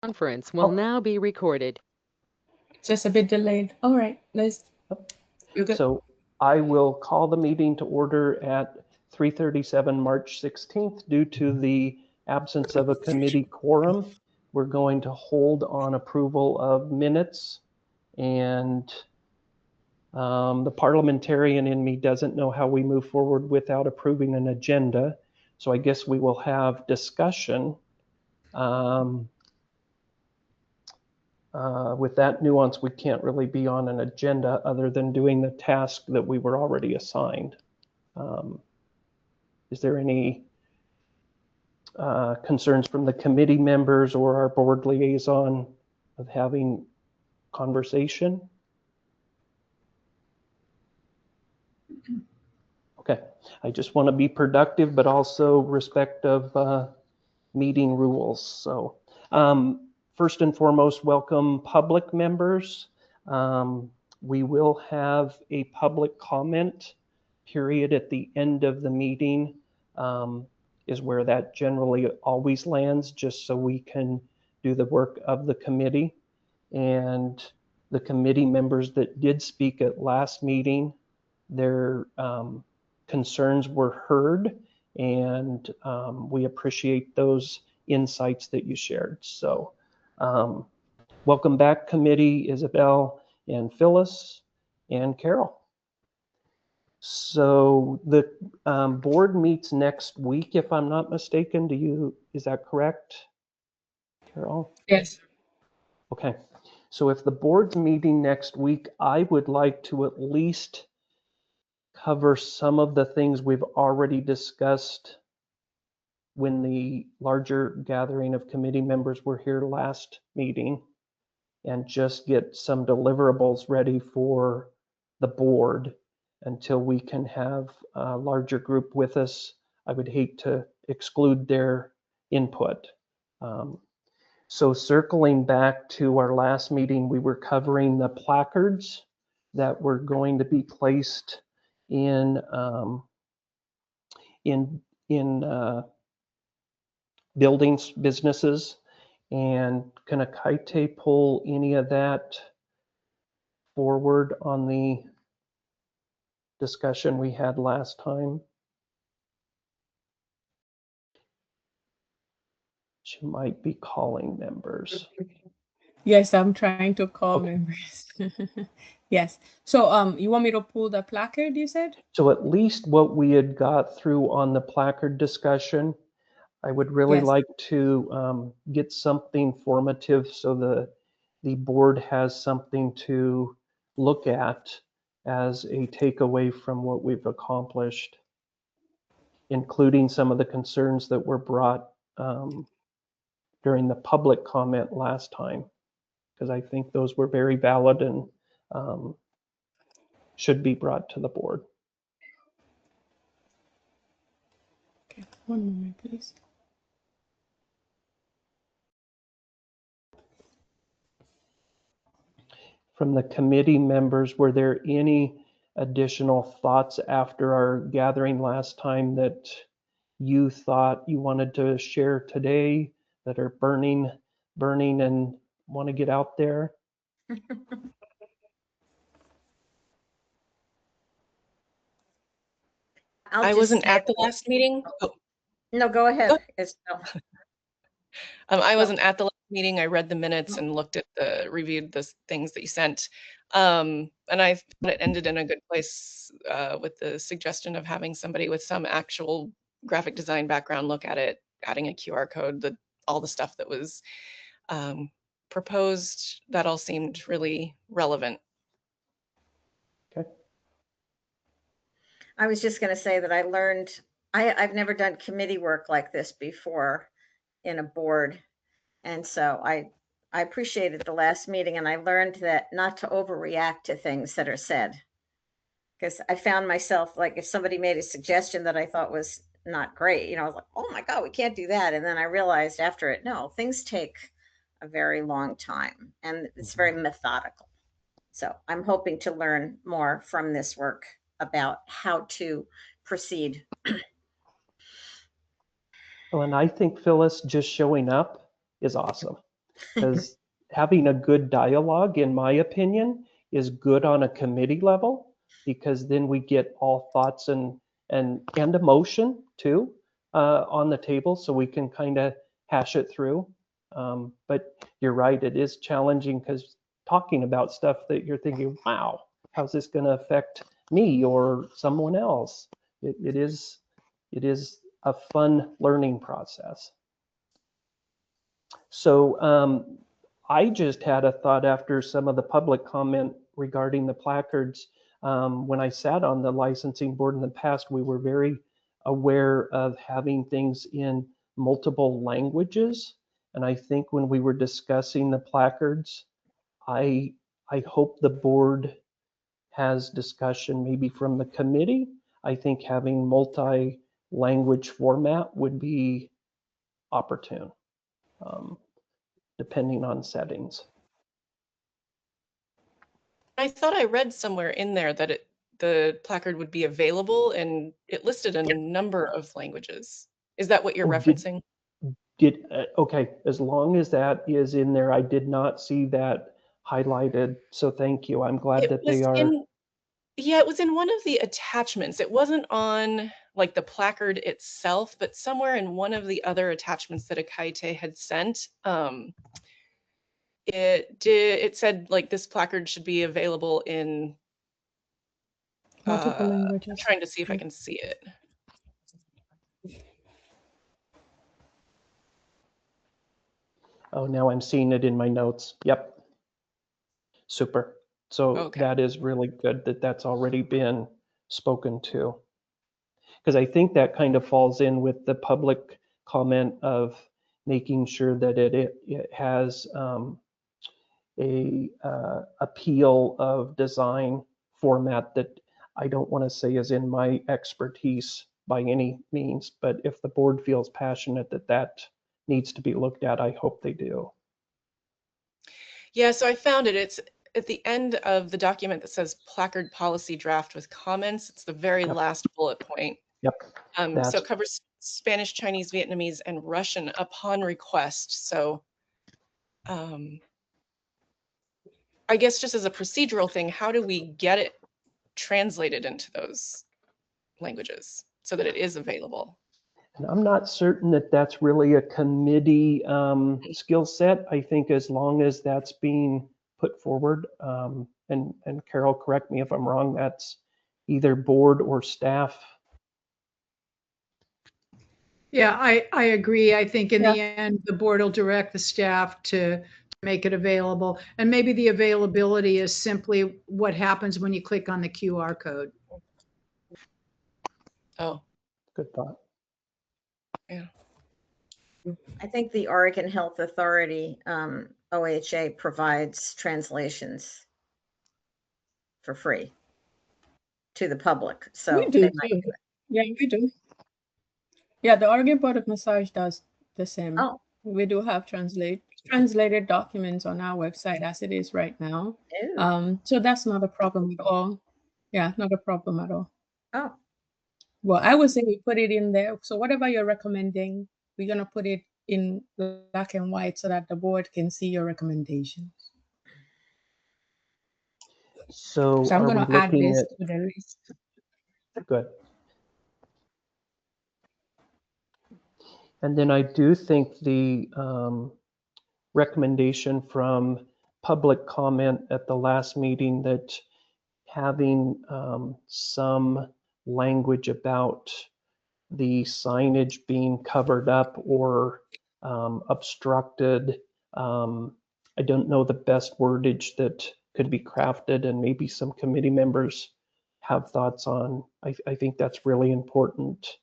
Conference will Oh. now be recorded. Just a bit delayed. All right, you're good. So I will call the meeting to order at 3:37 March 16th. Due to the absence of a committee quorum, we're going to hold on approval of minutes, and the parliamentarian in me doesn't know how we move forward without approving an agenda. So I guess we will have discussion. With that nuance, we can't really be on an agenda other than doing the task that we were already assigned. Is there any concerns from the committee members or our board liaison of having conversation? Okay, I just want to be productive, but also respect of meeting rules. So first and foremost, welcome public members. We will have a public comment period at the end of the meeting, is where that generally always lands, just so we can do the work of the committee. And the committee members that did speak at last meeting, their concerns were heard, and we appreciate those insights that you shared. So welcome back, committee, Isabel and Phyllis and Carol. So the board meets next week, if I'm not mistaken. Is that correct, Carol? Yes. Okay. So if the board's meeting next week, I would like to at least cover some of the things we've already discussed when the larger gathering of committee members were here last meeting, and just get some deliverables ready for the board until we can have a larger group with us. I would hate to exclude their input. So circling back to our last meeting, we were covering the placards that were going to be placed in buildings, businesses. And can Akaite pull any of that forward on the discussion we had last time? She might be calling members. Yes, I'm trying to call Okay. members. Yes. So you want me to pull the placard, you said? So at least what we had got through on the placard discussion, I would really Yes. like to get something formative so the board has something to look at as a takeaway from what we've accomplished, including some of the concerns that were brought during the public comment last time, because I think those were very valid and should be brought to the board. Okay, one moment, please. From the committee members, were there any additional thoughts after our gathering last time that you thought you wanted to share today that are burning and want to get out there? I wasn't at the last meeting. Oh. No, go ahead. I wasn't at the last meeting. I read the minutes and reviewed the things that you sent. And I thought it ended in a good place with the suggestion of having somebody with some actual graphic design background look at it, adding a QR code, all the stuff that was proposed. That all seemed really relevant. Okay. I was just going to say that I learned, I've never done committee work like this before in a board. And so I appreciated the last meeting, and I learned that not to overreact to things that are said. Because I found myself, like, if somebody made a suggestion that I thought was not great, I was like, oh my God, we can't do that. And then I realized after it, no, things take a very long time and it's very methodical. So I'm hoping to learn more from this work about how to proceed. Well, and I think Phyllis just showing up is awesome. because having a good dialogue, in my opinion, is good on a committee level, because then we get all thoughts and emotion too on the table, so we can kind of hash it through. But you're right, it is challenging because talking about stuff that you're thinking, wow, how's this going to affect me or someone else? It is a fun learning process. So I just had a thought after some of the public comment regarding the placards. When I sat on the licensing board in the past, we were very aware of having things in multiple languages. And I think when we were discussing the placards, I hope the board has discussion maybe from the committee. I think having multi-language format would be opportune, depending on settings. I thought I read somewhere in there that the placard would be available, and it listed a number of languages. Is that what you're referencing? Okay, as long as that is in there, I did not see that highlighted. So thank you. I'm glad that they are. Yeah, it was in one of the attachments. It wasn't on like the placard itself, but somewhere in one of the other attachments that Akaite had sent. It said like this placard should be available in Multiple I'm languages. trying to see if I can see it. Oh, now I'm seeing it in my notes. Yep. Super. So Okay. that is really good that that's already been spoken to. Because I think that kind of falls in with the public comment of making sure that it has a appeal of design format that I don't want to say is in my expertise by any means, but if the board feels passionate that that needs to be looked at, I hope they do. Yeah, so I found it. It's at the end of the document that says placard policy draft with comments. It's the very last bullet point. Yep. So it covers Spanish, Chinese, Vietnamese, and Russian upon request. So I guess just as a procedural thing, how do we get it translated into those languages so that it is available? And I'm not certain that that's really a committee skill set. I think as long as that's being put forward, and Carol, correct me if I'm wrong, that's either board or staff. Yeah, I agree. I think in Yeah. the end, the board will direct the staff to make it available. And maybe the availability is simply what happens when you click on the QR code. Oh, Good thought. yeah. I think the Oregon Health Authority, OHA, provides translations for free to the public. So We do they might too. do it. Yeah, we do. Yeah, the Oregon Board of Massage does the same. Oh, We do have translated documents on our website as it is right now. ew. So that's not a problem at all. Yeah, not a problem at all. Oh, Well, I would say we put it in there. So whatever you're recommending, we're gonna put it in black and white so that the board can see your recommendations. So So I'm are we gonna add looking this at, to the list. good. And then I do think the recommendation from public comment at the last meeting that having some language about the signage being covered up or obstructed. I don't know the best wordage that could be crafted, and maybe some committee members have thoughts on. I think that's really important.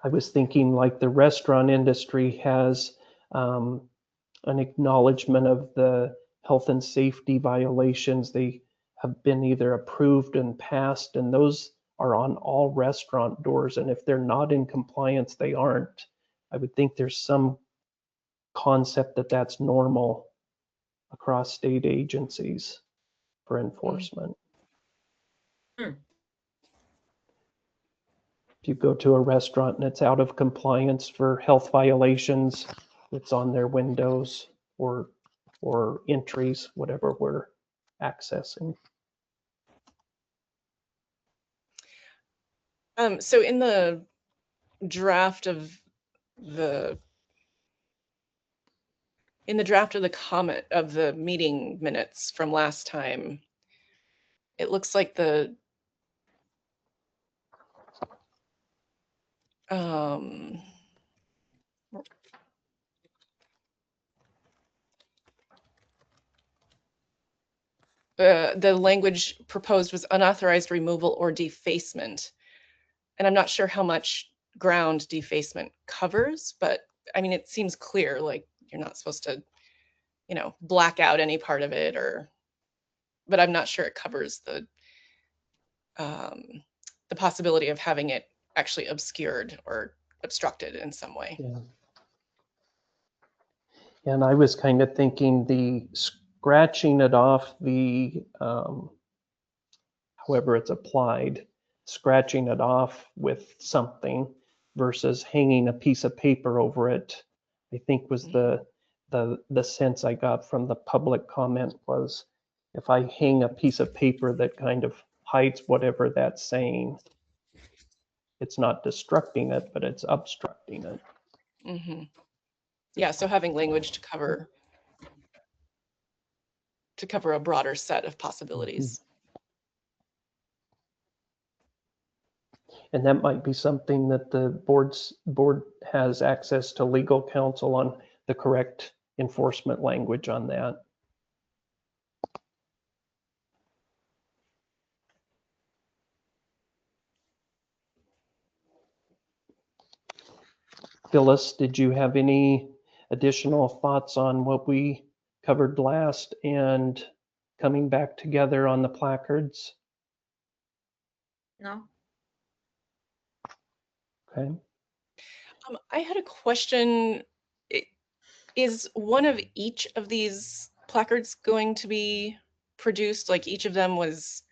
I was thinking like the restaurant industry has an acknowledgement of the health and safety violations. They have been either approved and passed, and those are on all restaurant doors. And if they're not in compliance, they aren't. I would think there's some concept that that's normal across state agencies for enforcement. If you go to a restaurant and it's out of compliance for health violations, it's on their windows or entries, whatever we're accessing. So in the draft of the comment of the meeting minutes from last time, it looks like the the language proposed was unauthorized removal or defacement. And I'm not sure how much ground defacement covers, but I mean, it seems clear, like you're not supposed to, black out any part of it but I'm not sure it covers the possibility of having it actually obscured or obstructed in some way. Yeah. And I was kind of thinking the scratching it off the, however it's applied, scratching it off with something versus hanging a piece of paper over it, I think was the sense I got from the public comment was if I hang a piece of paper that kind of hides whatever that's saying, it's not destructing it, but it's obstructing it. Mm-hmm. Yeah, so having language to cover a broader set of possibilities. And that might be something that the board has access to legal counsel on the correct enforcement language on that. Phyllis, did you have any additional thoughts on what we covered last and coming back together on the placards? No? Okay. I had a question. Is one of each of these placards going to be produced? Like each of them was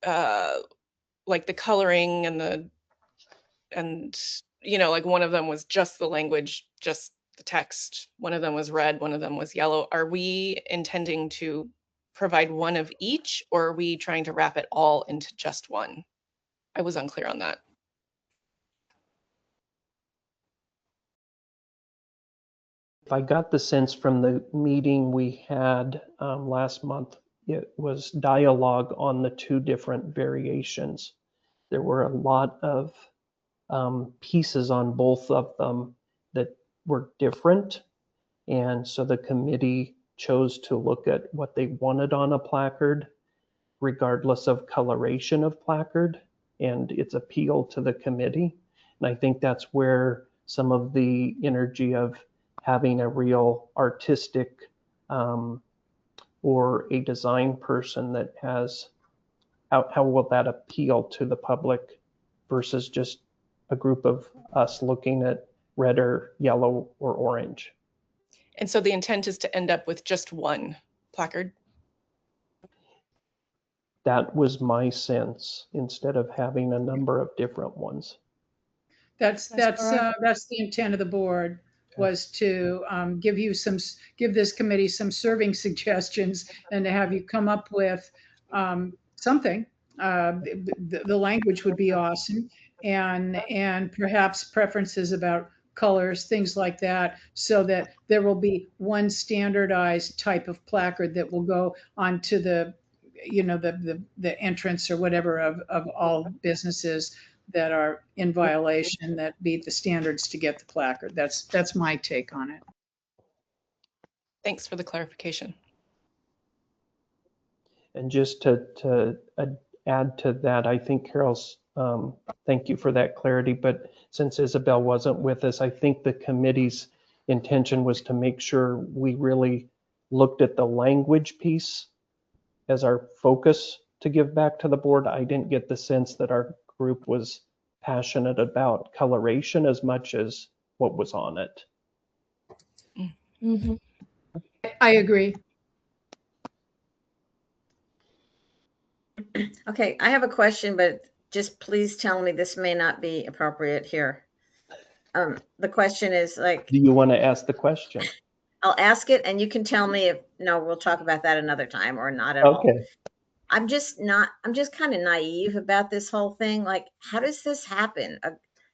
like the coloring and like one of them was just the language, just the text. One of them was red, one of them was yellow. Are we intending to provide one of each, or are we trying to wrap it all into just one? I was unclear on that. If I got the sense from the meeting we had last month, it was dialogue on the two different variations. There were a lot of pieces on both of them that were different. And so the committee chose to look at what they wanted on a placard, regardless of coloration of placard and its appeal to the committee. And I think that's where some of the energy of having a real artistic or a design person that has, how will that appeal to the public versus just a group of us looking at red or yellow or orange. And so the intent is to end up with just one placard? That was my sense, instead of having a number of different ones. That's the intent of the board, was to give this committee some serving suggestions and to have you come up with something. The language would be awesome, and perhaps preferences about colors, things like that, so that there will be one standardized type of placard that will go onto the entrance or whatever of all businesses that are in violation, that meet the standards to get the placard. That's my take on it. Thanks for the clarification. And just to add to that, I think Carol's, thank you for that clarity, but since Isabel wasn't with us, I think the committee's intention was to make sure we really looked at the language piece as our focus to give back to the board. I didn't get the sense that our group was passionate about coloration as much as what was on it. Mm-hmm. I agree. Okay, I have a question, but just please tell me this may not be appropriate here. The question is like, Do you want to ask the question? I'll ask it and you can tell me if, no, we'll talk about that another time or not at all. Okay. I'm just kind of naive about this whole thing. Like, how does this happen?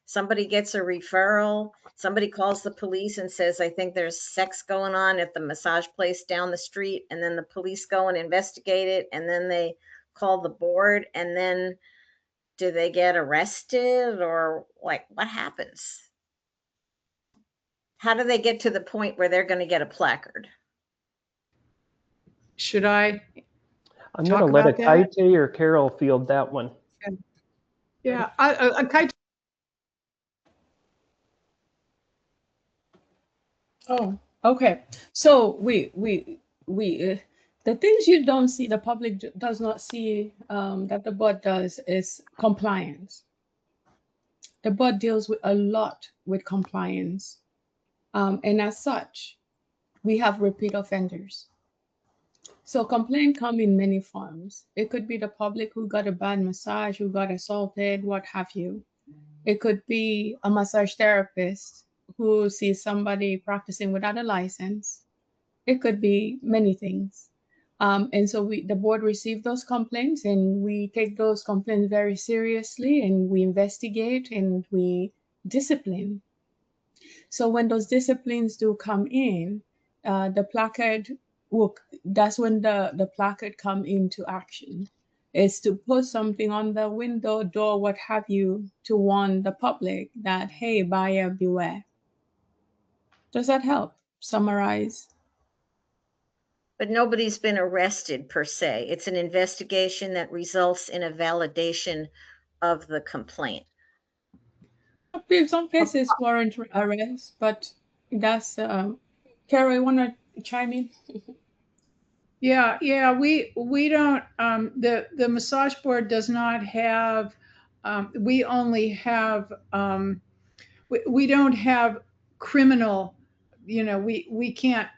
Somebody gets a referral, somebody calls the police and says, I think there's sex going on at the massage place down the street. And then the police go and investigate it. And then they call the board. And then do they get arrested or like what happens? How do they get to the point where they're going to get a placard? Should I? I'm Talk going to let about that? Akaite or Carol field that one. Yeah, Oh, okay. So the things you don't see, the public does not see, that the board does is compliance. The board deals with a lot with compliance. And as such, we have repeat offenders. So complaint come in many forms. It could be the public who got a bad massage, who got assaulted, what have you. It could be a massage therapist who sees somebody practicing without a license. It could be many things. And so the board received those complaints and we take those complaints very seriously and we investigate and we discipline. So when those disciplines do come in, the placard, that's when the placard come into action, is to put something on the window, door, what have you, to warn the public that, hey, buyer beware. Does that help summarize? But nobody's been arrested per se. It's an investigation that results in a validation of the complaint. In some cases warrant arrest, but that's, Carol, you want to chime in? Yeah, we don't, the massage board does not have, we only have, we don't have criminal, we can't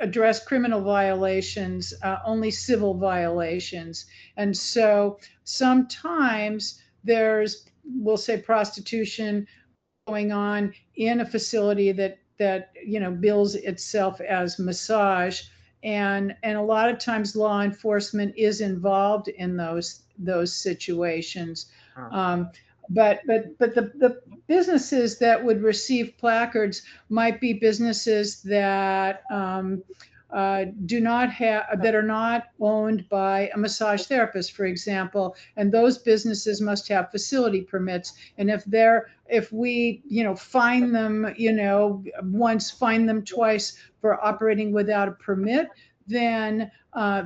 address criminal violations, only civil violations. And so sometimes there's, we'll say, prostitution going on in a facility that bills itself as massage. And a lot of times law enforcement is involved in those situations. But the businesses that would receive placards might be businesses that do not have, that are not owned by a massage therapist, for example, and those businesses must have facility permits. And if we fine them, once, fine them twice for operating without a permit, then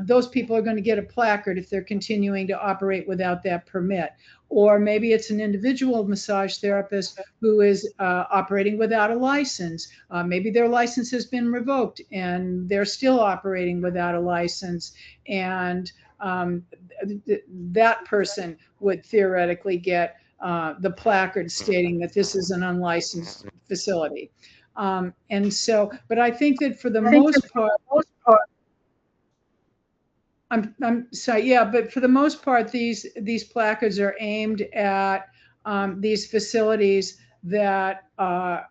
those people are going to get a placard if they're continuing to operate without that permit. Or maybe it's an individual massage therapist who is operating without a license. Maybe their license has been revoked and they're still operating without a license. And that person would theoretically get the placard stating that this is an unlicensed facility. And so, but I think that for the most part, I'm sorry, yeah, but for the most part, these placards are aimed at these facilities that are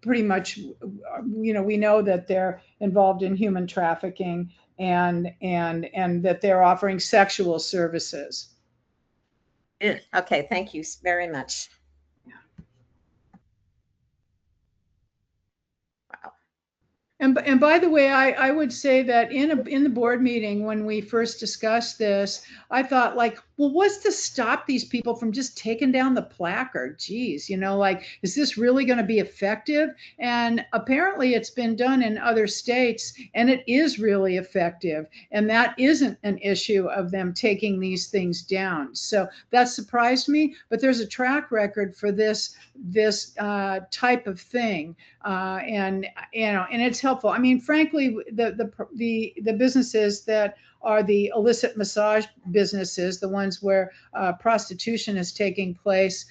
pretty much, we know that they're involved in human trafficking and that they're offering sexual services. Okay, thank you very much. And by the way, I would say that in the board meeting when we first discussed this, I thought, like, well, what's to stop these people from just taking down the placard? Geez, is this really going to be effective? And apparently it's been done in other states and it is really effective. And that isn't an issue of them taking these things down. So that surprised me, but there's a track record for this type of thing. And it's helpful. I mean, frankly, the businesses that are the illicit massage businesses, the ones where prostitution is taking place.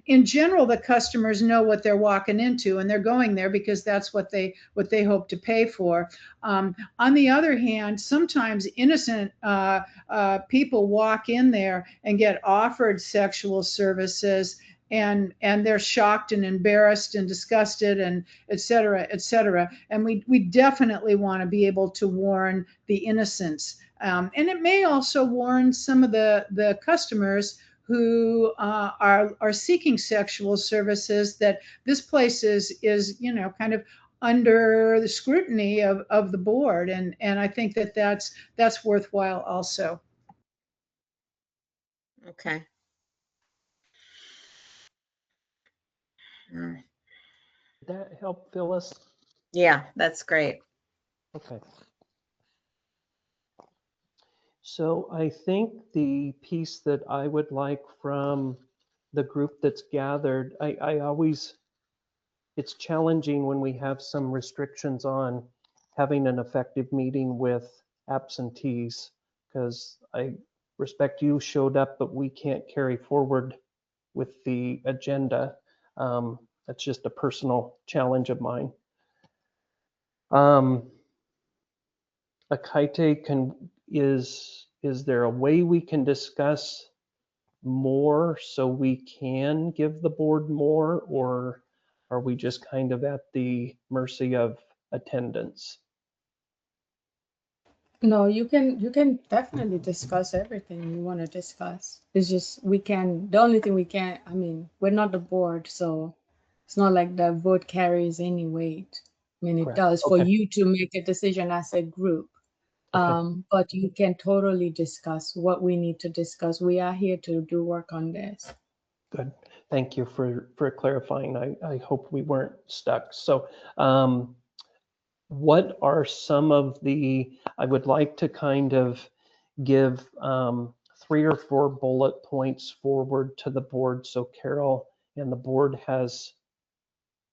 In general, the customers know what they're walking into, and they're going there because that's what they hope to pay for. On the other hand, sometimes innocent people walk in there and get offered sexual services, and they're shocked and embarrassed and disgusted and et cetera, et cetera. And we definitely want to be able to warn the innocents. And it may also warn some of the customers who are seeking sexual services that this place is kind of under the scrutiny of the board. And I think that's worthwhile also. Okay. All right. Did that help, Phyllis? Yeah, that's great. Okay. So I think the piece that I would like from the group that's gathered, I always, it's challenging when we have some restrictions on having an effective meeting with absentees, because I respect you showed up, but we can't carry forward with the agenda. That's just a personal challenge of mine. Akaite, is there a way we can discuss more so we can give the board more, or are we just kind of at the mercy of attendance? No, you can definitely discuss everything you want to discuss. It's just the only thing we can't, I mean, we're not the board, so it's not like the vote carries any weight. I mean, it Correct. does for Okay. you to make a decision as a group. Okay. But you can totally discuss what we need to discuss. We are here to do work on this. Good. Thank you for clarifying. I hope we weren't stuck. So what are some of I would like to kind of give 3 or 4 bullet points forward to the board, so Carol and the board has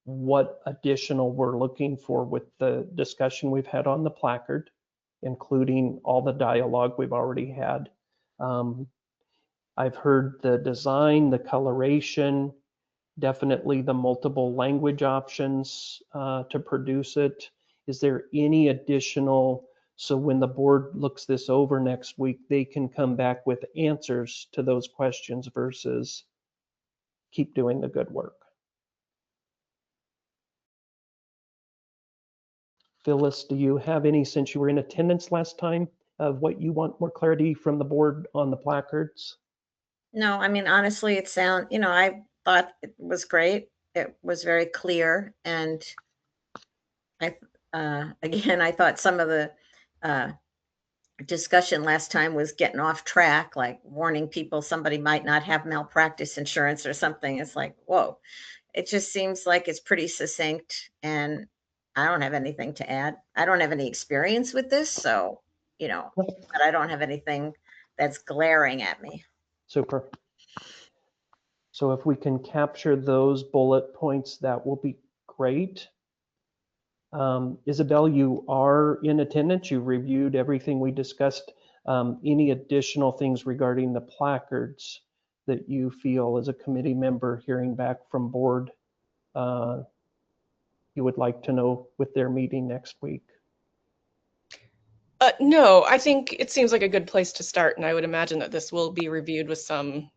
what additional we're looking for with the discussion we've had on the placard, including all the dialogue we've already had. I've heard the design, the coloration, definitely the multiple language options to produce it. Is there any additional, so when the board looks this over next week, they can come back with answers to those questions versus keep doing the good work? Phyllis, do you have any, since you were in attendance last time, of what you want more clarity from the board on the placards? No, I mean, honestly, I thought it was great. It was very clear. And again, I thought some of the discussion last time was getting off track, like warning people somebody might not have malpractice insurance or something. It's like, whoa, it just seems like it's pretty succinct, and I don't have anything to add. I don't have any experience with this, so, but I don't have anything that's glaring at me. Super. So if we can capture those bullet points, that will be great. Isabel, you are in attendance. You reviewed everything we discussed. Any additional things regarding the placards that you feel as a committee member hearing back from board you would like to know with their meeting next week? No, I think it seems like a good place to start, and I would imagine that this will be reviewed with some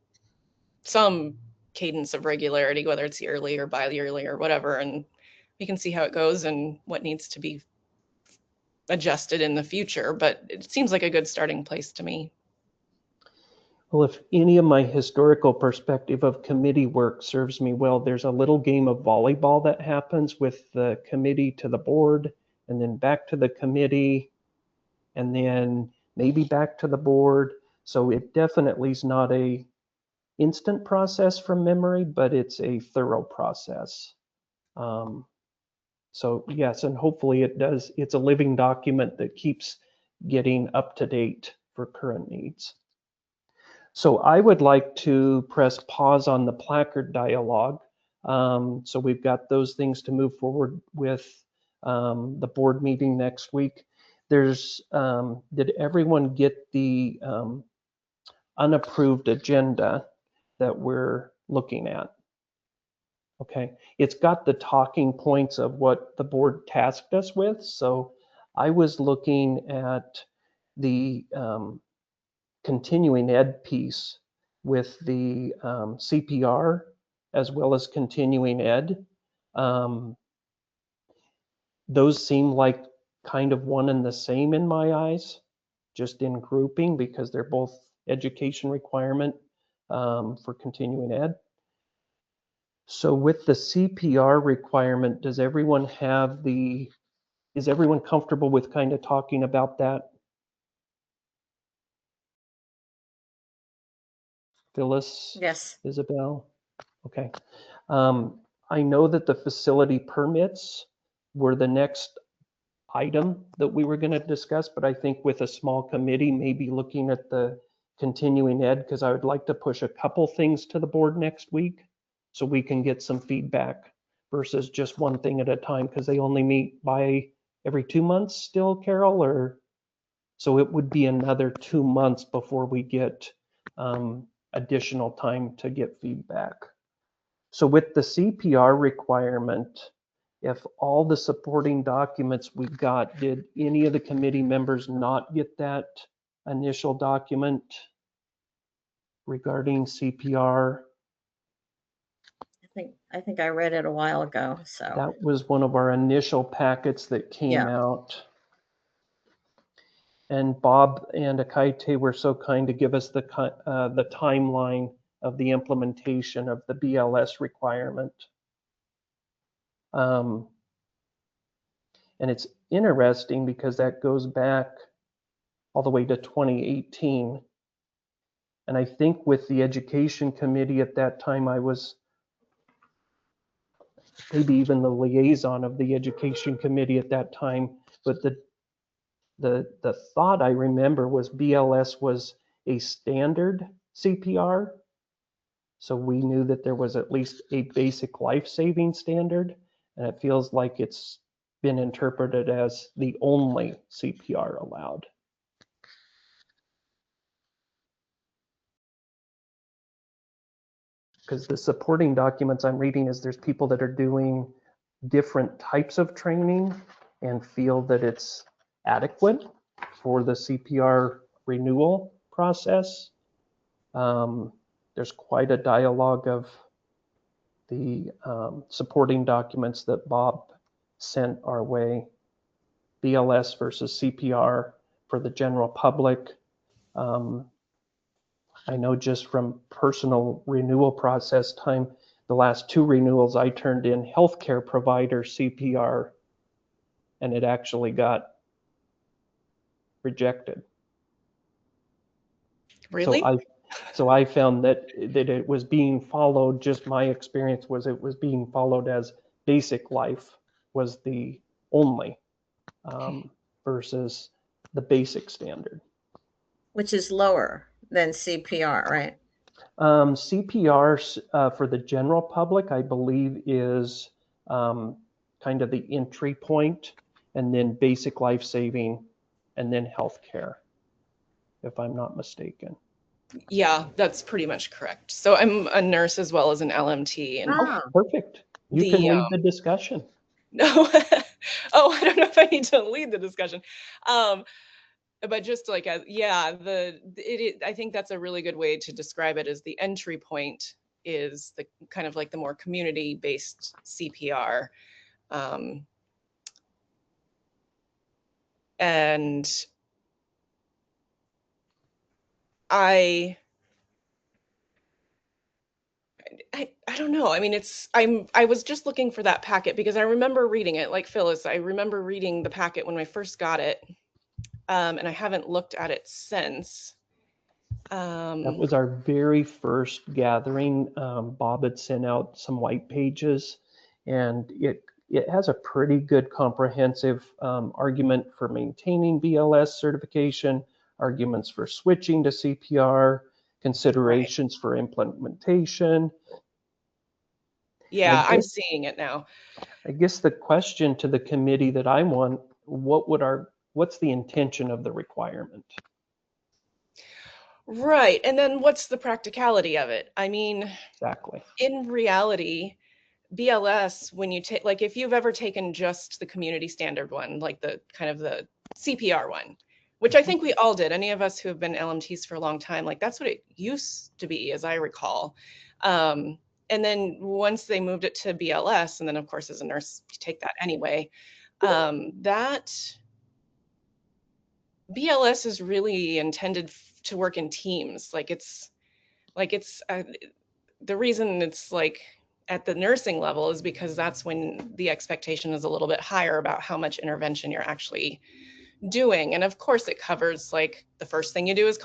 cadence of regularity, whether it's yearly or bi-yearly or whatever, and we can see how it goes and what needs to be adjusted in the future. But it seems like a good starting place to me. Well, if any of my historical perspective of committee work serves me well, there's a little game of volleyball that happens with the committee to the board, and then back to the committee, and then maybe back to the board. So it definitely is not a instant process from memory, but it's a thorough process. So yes, and hopefully it's a living document that keeps getting up to date for current needs. So I would like to press pause on the placard dialogue. So we've got those things to move forward with the board meeting next week. did everyone get the unapproved agenda that we're looking at? Okay, it's got the talking points of what the board tasked us with. So I was looking at the continuing ed piece with the CPR as well as continuing ed. Those seem like kind of one and the same in my eyes, just in grouping, because they're both education requirement for continuing ed. So with the CPR requirement, is everyone comfortable with kind of talking about that? Phyllis? Yes. Isabel? Okay. I know that the facility permits were the next item that we were going to discuss, but I think with a small committee, maybe looking at the continuing ed, because I would like to push a couple things to the board next week so we can get some feedback versus just one thing at a time, because they only meet by every 2 months still, Carol, or so it would be another 2 months before we get additional time to get feedback. So with the CPR requirement, if all the supporting documents we got, did any of the committee members not get that initial document regarding CPR? I think I read it a while ago, so. That was one of our initial packets that came out. And Bob and Akaite were so kind to give us the timeline of the implementation of the BLS requirement. And it's interesting because that goes back all the way to 2018. And I think with the education committee at that time, I was maybe even the liaison of the education committee at that time. But the thought I remember was BLS was a standard CPR. So we knew that there was at least a basic life-saving standard, and it feels like it's been interpreted as the only CPR allowed. Because the supporting documents I'm reading is there's people that are doing different types of training and feel that it's adequate for the CPR renewal process. There's quite a dialogue of the supporting documents that Bob sent our way, BLS versus CPR for the general public. I know just from personal renewal process time, the last 2 renewals I turned in healthcare provider CPR, and it actually got rejected. Really? So I found that it was being followed, just my experience was it was being followed as basic life was the only versus the basic standard. Which is lower than CPR, right? CPR for the general public, I believe, is kind of the entry point, and then basic life saving, and then healthcare, if I'm not mistaken. Yeah, that's pretty much correct. So I'm a nurse as well as an LMT. And Perfect. You can lead the discussion. No. Oh, I don't know if I need to lead the discussion. But just like, I think that's a really good way to describe it, as the entry point is the kind of like the more community-based CPR. And I don't know. I mean, I was just looking for that packet because I remember reading it, like Phyllis. I remember reading the packet when I first got it, and I haven't looked at it since. That was our very first gathering. Bob had sent out some white pages, and it has a pretty good comprehensive argument for maintaining BLS certification, arguments for switching to CPR, considerations for implementation. Yeah, I'm seeing it now. I guess the question to the committee that I want, what would our what's the intention of the requirement? Right. And then what's the practicality of it? I mean, Exactly. in reality, BLS, when you take, like, if you've ever taken just the community standard one, like the kind of the CPR one, which I think we all did, any of us who have been LMTs for a long time, like that's what it used to be, as I recall. And then once they moved it to BLS, and then of course, as a nurse, you take that anyway, that BLS is really intended to work in teams. The reason it's like at the nursing level is because that's when the expectation is a little bit higher about how much intervention you're actually doing. And of course it covers, like, the first thing you do is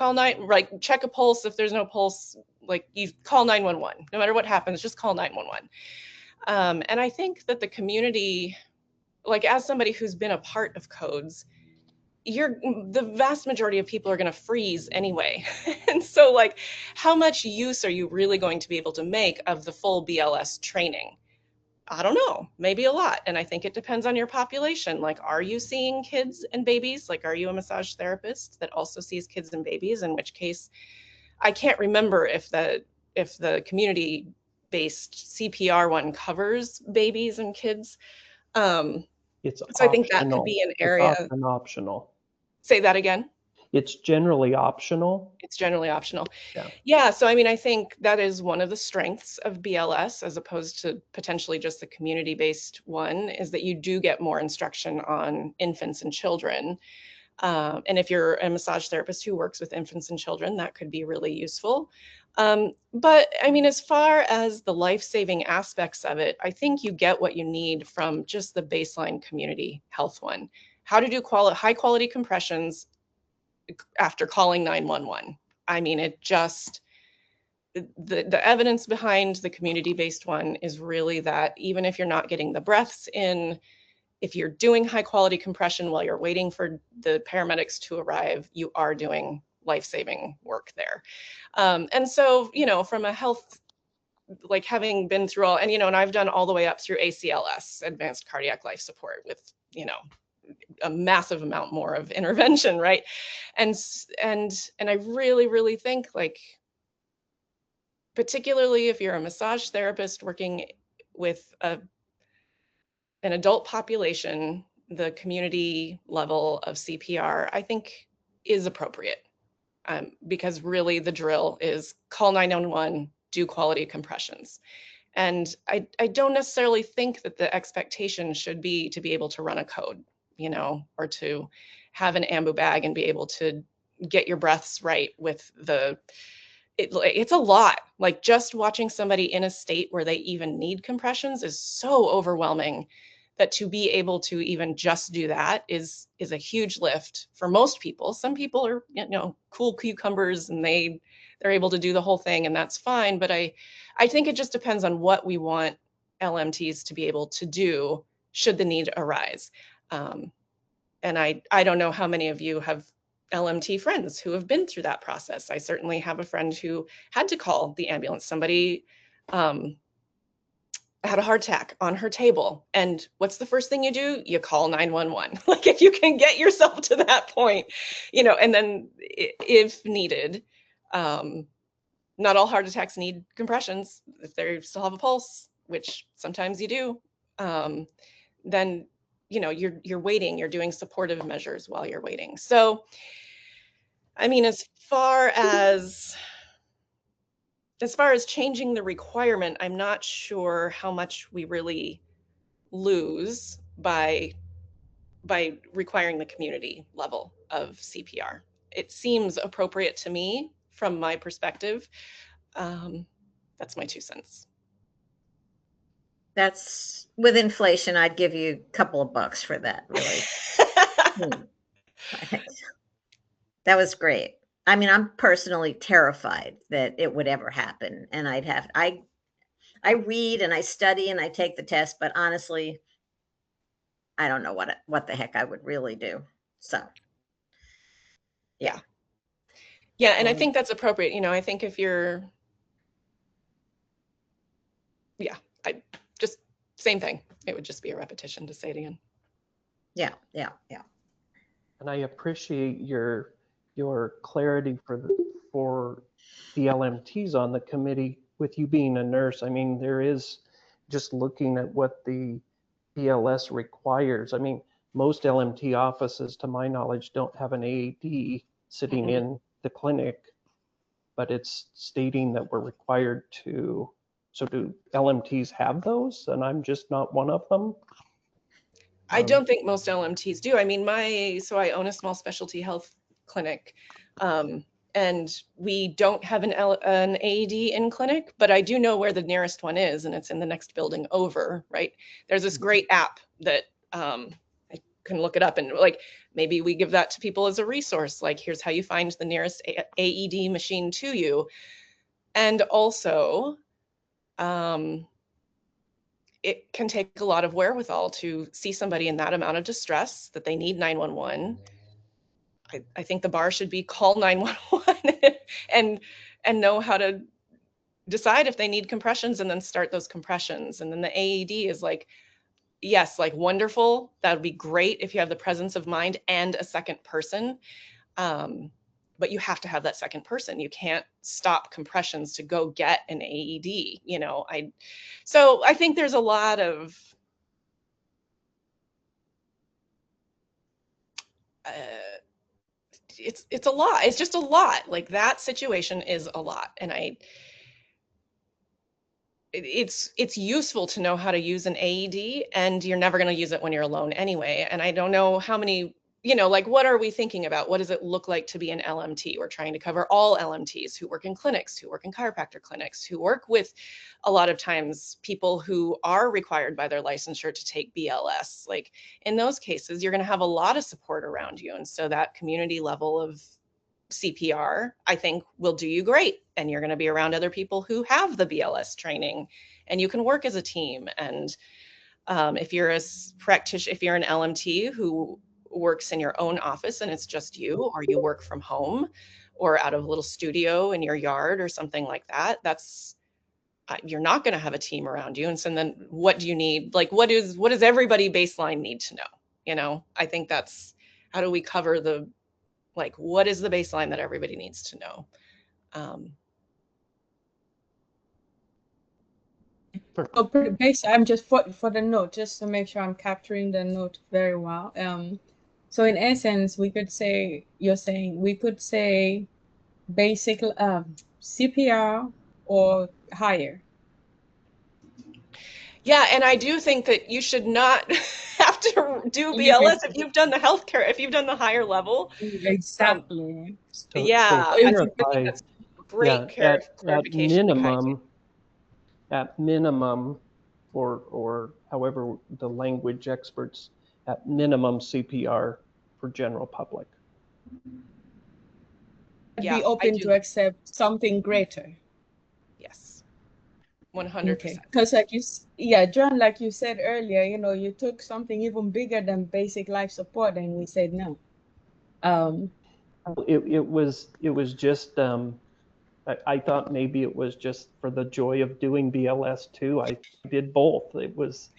check a pulse. If there's no pulse, like, you call 911. No matter what happens, just call 911. And I think that the community, like, as somebody who's been a part of codes, the vast majority of people are going to freeze anyway. And so, like, how much use are you really going to be able to make of the full BLS training? I don't know, maybe a lot. And I think it depends on your population. Like, are you seeing kids and babies? Like, are you a massage therapist that also sees kids and babies? In which case, I can't remember if the community-based CPR one covers babies and kids. It's So I think that could optional. be an It's area. often optional. Say that again. It's generally optional. It's generally optional. Yeah. Yeah. So, I mean, I think that is one of the strengths of BLS, as opposed to potentially just the community-based one, is that you do get more instruction on infants and children. And if you're a massage therapist who works with infants and children, that could be really useful. But I mean, as far as the life-saving aspects of it, I think you get what you need from just the baseline community health one. How to do high quality compressions after calling 911. I mean, the evidence behind the community-based one is really that even if you're not getting the breaths in, if you're doing high quality compression while you're waiting for the paramedics to arrive, you are doing life-saving work there. And so, from a health, like, having been through all, and I've done all the way up through ACLS, advanced cardiac life support, with, a massive amount more of intervention, right? And I really, really think, like, particularly if you're a massage therapist working with an adult population, the community level of CPR, I think, is appropriate, because really the drill is call 911, do quality compressions. And I don't necessarily think that the expectation should be to be able to run a code, or to have an ambu bag and be able to get your breaths right with it's a lot. Like, just watching somebody in a state where they even need compressions is so overwhelming that to be able to even just do that is a huge lift for most people. Some people are, cool cucumbers, and they're able to do the whole thing, and that's fine. But I think it just depends on what we want LMTs to be able to do should the need arise. And I don't know how many of you have LMT friends who have been through that process. I certainly have a friend who had to call the ambulance. Somebody had a heart attack on her table. And what's the first thing you do? You call 911. Like, if you can get yourself to that point, and then if needed, not all heart attacks need compressions. If they still have a pulse, which sometimes you do, then, you're waiting, you're doing supportive measures while you're waiting. So, I mean, as far as changing the requirement, I'm not sure how much we really lose by requiring the community level of CPR. It seems appropriate to me from my perspective. That's my 2 cents. That's, with inflation, I'd give you a couple of bucks for that, really. That was great. I mean, I'm personally terrified that it would ever happen. And I read and I study and I take the test, but honestly, I don't know what the heck I would really do. So, yeah. Yeah, and I think that's appropriate. I think if you're, I just, same thing. It would just be a repetition to say it again. Yeah. And I appreciate your clarity for the LMTs on the committee. With you being a nurse, I mean, there is just looking at what the BLS requires. I mean, most LMT offices, to my knowledge, don't have an AED sitting in the clinic, but it's stating that we're required to. So do LMTs have those? And I'm just not one of them. I don't think most LMTs do. I mean, so I own a small specialty health clinic, and we don't have an AED in clinic, but I do know where the nearest one is, and it's in the next building over, right? There's this great app that I can look it up, and like maybe we give that to people as a resource. Like, here's how you find the nearest AED machine to you. And also, it can take a lot of wherewithal to see somebody in that amount of distress that they need 911. I think the bar should be call 911 and know how to decide if they need compressions and then start those compressions. And then the AED is like, yes, like wonderful. That would be great if you have the presence of mind and a second person. But you have to have that second person. You can't stop compressions to go get an AED, you know. So I think there's a lot of it's a lot. It's just a lot. Like, that situation is a lot. And it's useful to know how to use an AED, and you're never going to use it when you're alone anyway. And I don't know how many, you know, like, what are we thinking about? What does it look like to be an LMT? We're trying to cover all LMTs who work in clinics, who work in chiropractor clinics, who work with a lot of times people who are required by their licensure to take BLS. Like, in those cases, you're going to have a lot of support around you. And so that community level of CPR, I think, will do you great. And you're going to be around other people who have the BLS training, and you can work as a team. And if you're a practitioner, if you're an LMT who works in your own office and it's just you, or you work from home or out of a little studio in your yard or something like that, that's you're not going to have a team around you. And so then what do you need? Like, what does everybody baseline need to know? You know, I think that's, how do we cover the, like, what is the baseline that everybody needs to know? I'm just for the note, just to make sure I'm capturing the note very well. So in essence, we could say, you're saying we could say basic CPR or higher. Yeah, and I do think that you should not have to do BLS if you've done the healthcare, if you've done the higher level. Exactly. Yeah, So I think clarify, that's great clarification. At minimum, or however the language experts, at minimum CPR for general public. Yeah, be open to accept something greater. Yes, 100%. Because John, like you said earlier, you know, you took something even bigger than basic life support, and we said no. It was just, I thought maybe it was just for the joy of doing BLS too. I did both. It was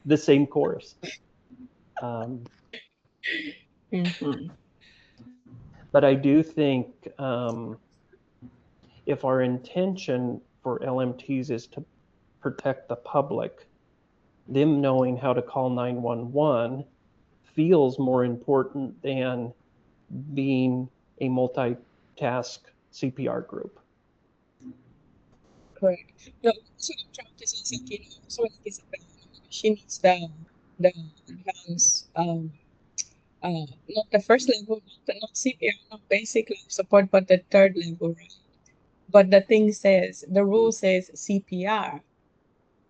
the same course. But I do think if our intention for LMTs is to protect the public, them knowing how to call 911 feels more important than being a multitask CPR group. Correct. No, so I'm trying to say something, so like Isabel, she needs the advanced, not the first level, not CPR, not basic life support, but the third level, right? But the rule says CPR.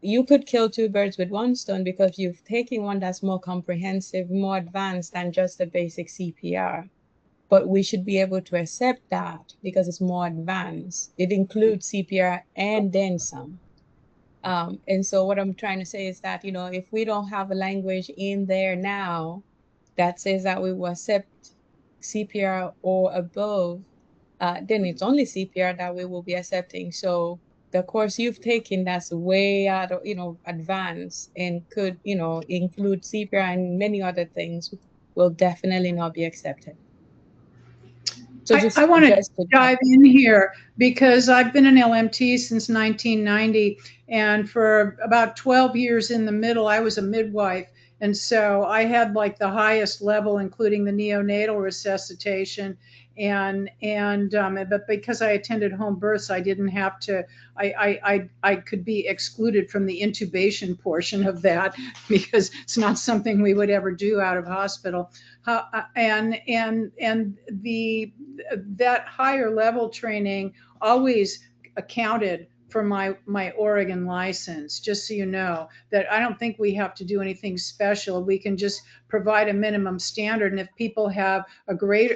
You could kill two birds with one stone because you've taken one that's more comprehensive, more advanced than just the basic CPR. But we should be able to accept that because it's more advanced. It includes CPR and then some. And so what I'm trying to say is that, you know, if we don't have a language in there now that says that we will accept CPR or above, then it's only CPR that we will be accepting. So the course you've taken that's way out of, you know, advanced and could, you know, include CPR and many other things, will definitely not be accepted. So I want to just dive in here because I've been an LMT since 1990, and for about 12 years in the middle, I was a midwife. And so I had like the highest level, including the neonatal resuscitation. But because I attended home births, I didn't have to, I could be excluded from the intubation portion of that because it's not something we would ever do out of hospital. That higher level training always accounted for my Oregon license, just so you know, that I don't think we have to do anything special. We can just provide a minimum standard. And if people have a greater,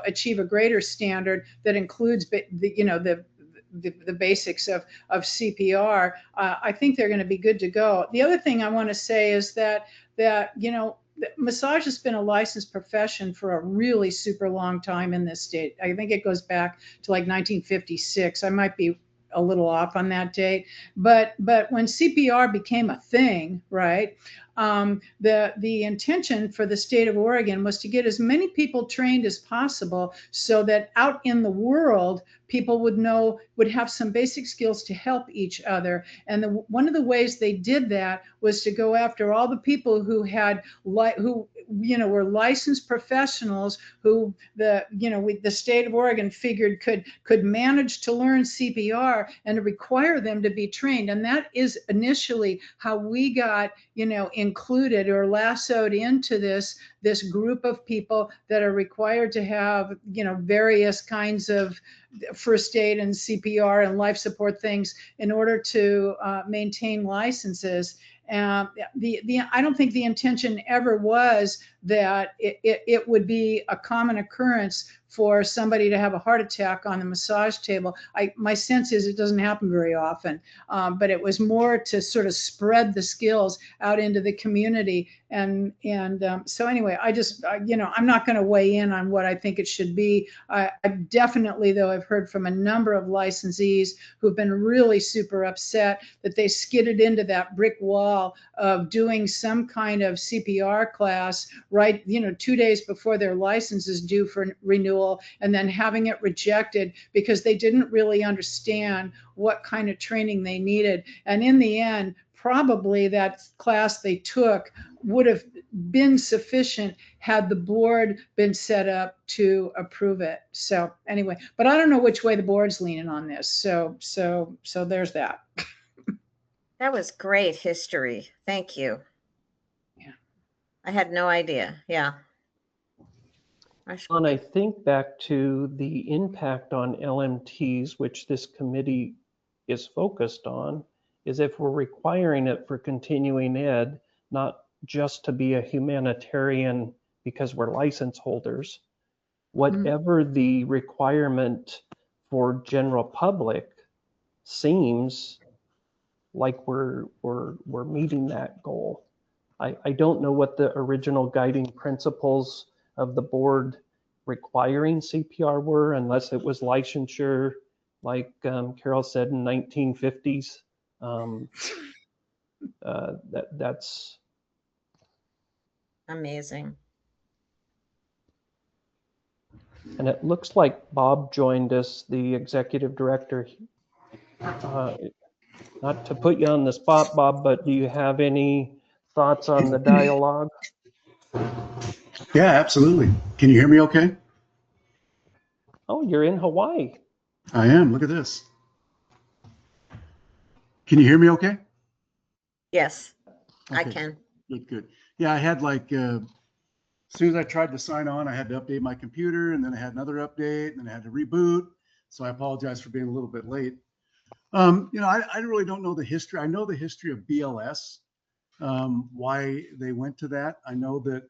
achieve a greater standard that includes the basics of CPR, I think they're going to be good to go. The other thing I want to say is that massage has been a licensed profession for a really super long time in this state. I think it goes back to like 1956. I might be a little off on that date, but when CPR became a thing, right? The intention for the state of Oregon was to get as many people trained as possible so that out in the world, people would have some basic skills to help each other. And one of the ways they did that was to go after all the people who were licensed professionals who the state of Oregon figured could manage to learn CPR and to require them to be trained. And that is initially how we got included or lassoed into this group of people that are required to have various kinds of first aid and CPR and life support things in order to maintain licenses. I don't think the intention ever was that it would be a common occurrence for somebody to have a heart attack on the massage table. My sense is it doesn't happen very often, but it was more to sort of spread the skills out into the community. So anyway, I'm not going to weigh in on what I think it should be. I definitely, though, I've heard from a number of licensees who've been really super upset that they skidded into that brick wall of doing some kind of CPR class, right, 2 days before their license is due for renewal, and then having it rejected because they didn't really understand what kind of training they needed. And in the end, probably that class they took would have been sufficient had the board been set up to approve it. So anyway, but I don't know which way the board's leaning on this. So there's that. That was great history. Thank you. Yeah. I had no idea. Yeah. And I think back to the impact on LMTs, which this committee is focused on, is if we're requiring it for continuing ed, not just to be a humanitarian because we're license holders, whatever the requirement for general public seems like we're meeting that goal. I don't know what the original guiding principles of the board requiring CPR were, unless it was licensure, like Carol said, in 1950s. That's amazing. And it looks like Bob joined us, the executive director. Not to put you on the spot, Bob, but do you have any thoughts on the dialogue? Yeah, absolutely. Can you hear me okay? Oh, you're in Hawaii. I am. Look at this. Can you hear me okay? Yes, okay. I can. Good. Yeah, I had as soon as I tried to sign on, I had to update my computer, and then I had another update, and then I had to reboot. So I apologize for being a little bit late. I really don't know the history. I know the history of BLS, why they went to that. I know that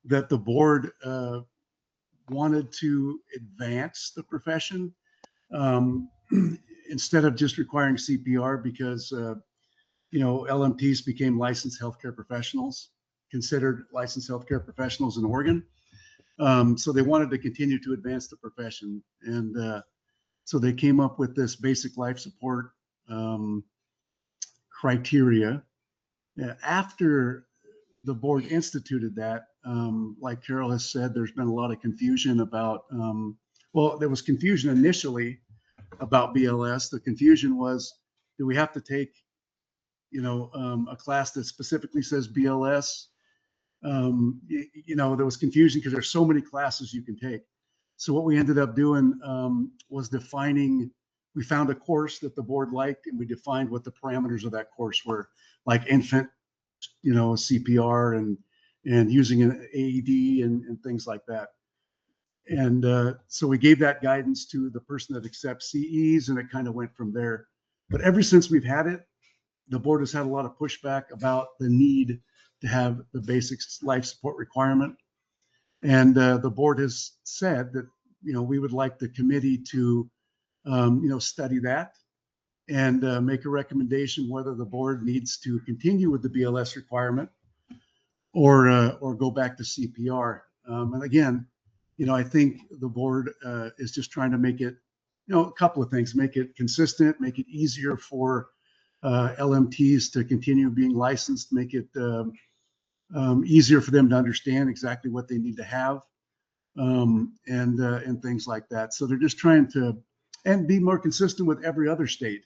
that the board wanted to advance the profession instead of just requiring CPR because LMTs became licensed healthcare professionals, considered licensed healthcare professionals in Oregon. So they wanted to continue to advance the profession, and so they came up with this basic life support criteria. After the board instituted that, like Carol has said, there's been a lot of confusion about, well, there was confusion initially about BLS. The confusion was, do we have to take, a class that specifically says BLS? There was confusion because there's so many classes you can take. So what we ended up doing was defining, we found a course that the board liked, and we defined what the parameters of that course were, like infant, CPR and using an AED and things like that. And so we gave that guidance to the person that accepts CEs, and it kind of went from there. But ever since we've had it, the board has had a lot of pushback about the need to have the basic life support requirement. And the board has said that, we would like the committee to, study that and make a recommendation whether the board needs to continue with the BLS requirement or go back to CPR. And again, I think the board is just trying to make it, a couple of things, make it consistent, make it easier for LMTs to continue being licensed, make it easier for them to understand exactly what they need to have, and things like that. So they're just trying to, and be more consistent with every other state.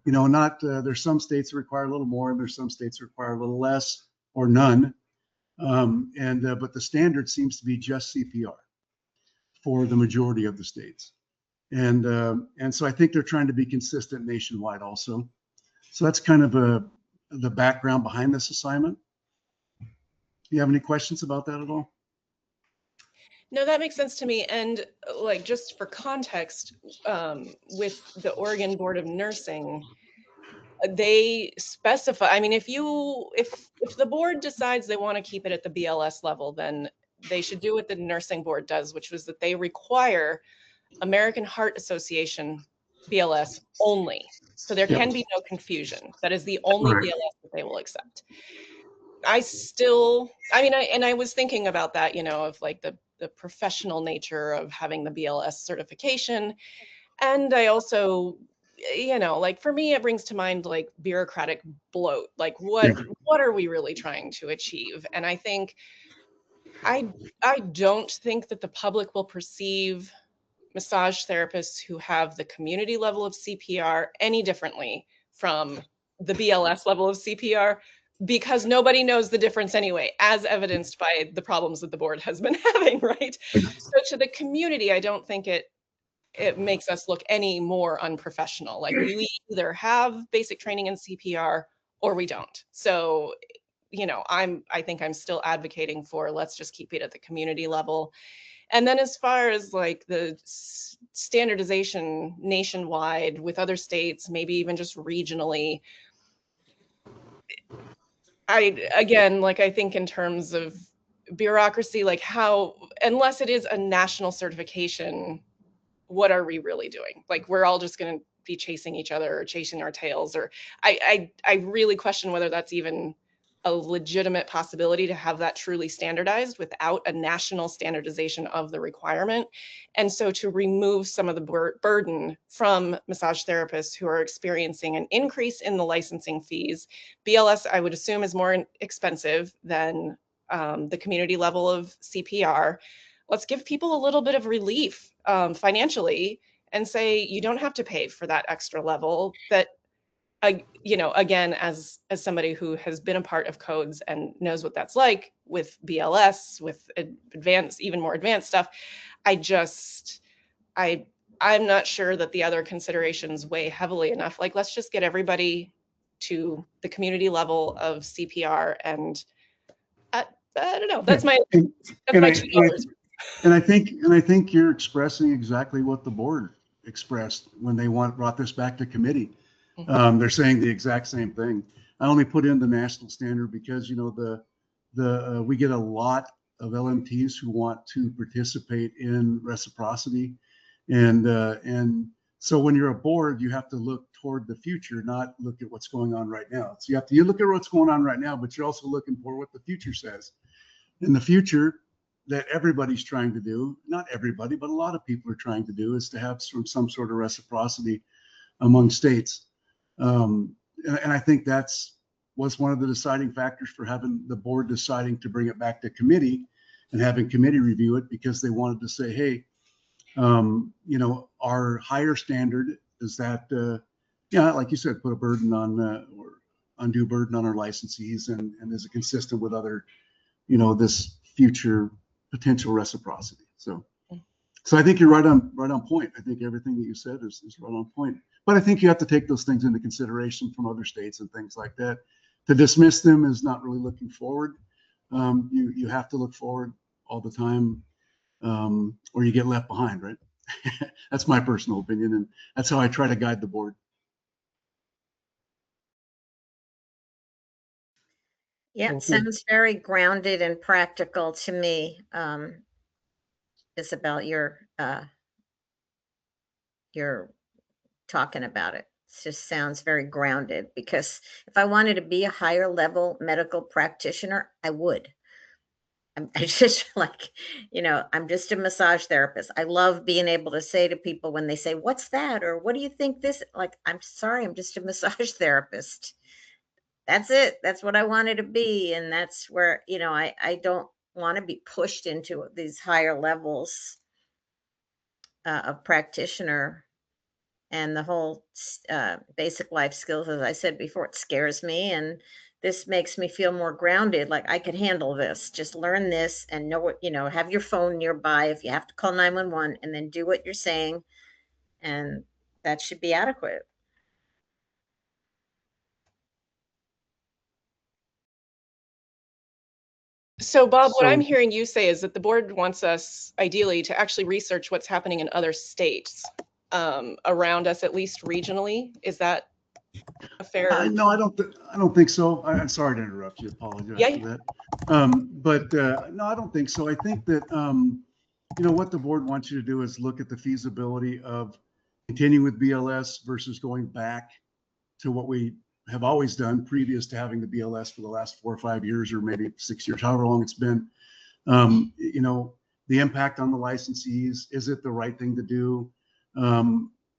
Not there's some states that require a little more, and there's some states that require a little less or none. But the standard seems to be just CPR for the majority of the states. And so I think they're trying to be consistent nationwide also. So that's kind of the background behind this assignment. Do you have any questions about that at all? No, that makes sense to me. And like, just for context, with the Oregon Board of Nursing, they specify, I mean, if the board decides they want to keep it at the BLS level, then they should do what the nursing board does, which was that they require American Heart Association BLS only. So there can be no confusion. That is the only BLS that they will accept. I was thinking about that, of like the professional nature of having the BLS certification. And I also, like, for me, it brings to mind like bureaucratic bloat. Like what are we really trying to achieve? And I think, I don't think that the public will perceive massage therapists who have the community level of CPR any differently from the BLS level of CPR, because nobody knows the difference anyway, as evidenced by the problems that the board has been having, right? So to the community, I don't think it makes us look any more unprofessional. Like, we either have basic training in CPR or we don't. So, I think I'm still advocating for, let's just keep it at the community level. And then as far as like the standardization nationwide with other states, maybe even just regionally, I think in terms of bureaucracy, like how, unless it is a national certification, what are we really doing? Like, we're all just going to be chasing each other or chasing our tails, or I really question whether that's even a legitimate possibility to have that truly standardized without a national standardization of the requirement. And so to remove some of the burden from massage therapists who are experiencing an increase in the licensing fees, BLS, I would assume, is more expensive than the community level of CPR. Let's give people a little bit of relief financially and say, you don't have to pay for that extra level. That, again, as somebody who has been a part of codes and knows what that's like with BLS, with even more advanced stuff, I'm not sure that the other considerations weigh heavily enough. Like, let's just get everybody to the community level of CPR, and I don't know. That's my $2. And I think you're expressing exactly what the board expressed when they brought this back to committee. They're saying the exact same thing. I only put in the national standard because we get a lot of LMTs who want to participate in reciprocity, and so when you're a board, you have to look toward the future, not look at what's going on right now. So you look at what's going on right now, but you're also looking for what the future says. In the future, that everybody's trying to do, not everybody, but a lot of people are trying to do, is to have some sort of reciprocity among states. And I think that's was one of the deciding factors for having the board deciding to bring it back to committee and having committee review it, because they wanted to say, hey, you know, our higher standard is that, yeah, like you said, put a burden on, or undue burden on our licensees, and is it consistent with other, you know, this future potential reciprocity. So I think you're right on point. I think everything that you said is right on point. But I think you have to take those things into consideration from other states and things like that. To dismiss them is not really looking forward. You have to look forward all the time, or you get left behind, right? That's my personal opinion, and that's how I try to guide the board. Yeah, Thank you. sounds very grounded and practical to me, Isabel, you're talking about it. It just sounds very grounded, because if I wanted to be a higher level medical practitioner, I would. I just like, you know, I'm just a massage therapist. I love being able to say to people when they say, what's that? Or what do you think this? Like, I'm sorry, I'm just a massage therapist. That's it. That's what I wanted to be. And that's where, you know, I don't want to be pushed into these higher levels of practitioner. And the whole basic life skills, as I said before, it scares me. And this makes me feel more grounded. Like I could handle this. Just learn this and know what, you know, have your phone nearby if you have to call 911, and then do what you're saying. And that should be adequate. So Bob, what I'm So- hearing you say is that the board wants us ideally to actually research what's happening in other states around us, at least regionally. Is that a fair? No, I don't think so. I'm sorry to interrupt you. Apologize Yeah. for that. But no, I don't think so. I think that, you know, what the board wants you to do is look at the feasibility of continuing with BLS versus going back to what we have always done previous to having the BLS for the last 4 or 5 years, or maybe 6 years, however long it's been. You know, the impact on the licensees, is it the right thing to do?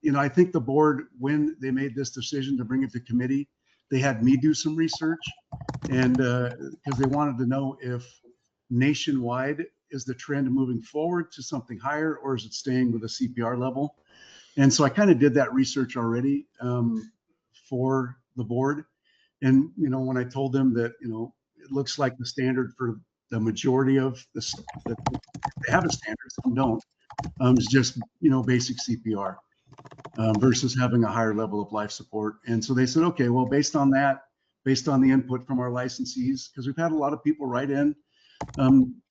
You know, I think the board, when they made this decision to bring it to committee, they had me do some research, and because they wanted to know if nationwide is the trend moving forward to something higher, or is it staying with a CPR level? And so I kind of did that research already for the board. And, you know, when I told them that, you know, it looks like the standard for the majority of this, that they have a standard, some don't, is just, you know, basic CPR versus having a higher level of life support. And so they said, okay, well, based on that, based on the input from our licensees, because we've had a lot of people write in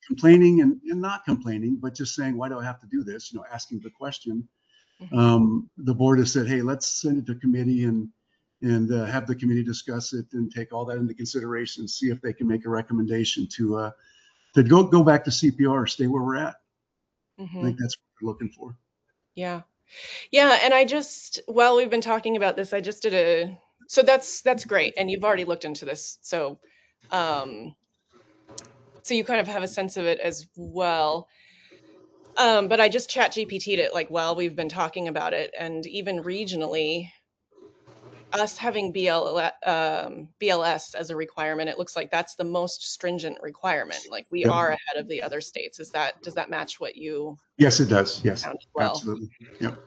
complaining and not complaining, but just saying, why do I have to do this? You know, asking the question. The board has said, hey, let's send it to committee and have the committee discuss it and take all that into consideration, see if they can make a recommendation to go back to CPR or stay where we're at. I think that's what we're looking for. Yeah. Yeah. And I just, while we've been talking about this, I just did so that's great. And you've already looked into this. So, so you kind of have a sense of it as well. But I just chat GPT'd it like while we've been talking about it, and even regionally, us having BLS as a requirement, it looks like that's the most stringent requirement. Like we Yep. are ahead of the other states. Does that match what you? Yes, it does. Yes, found as well? absolutely. Yep.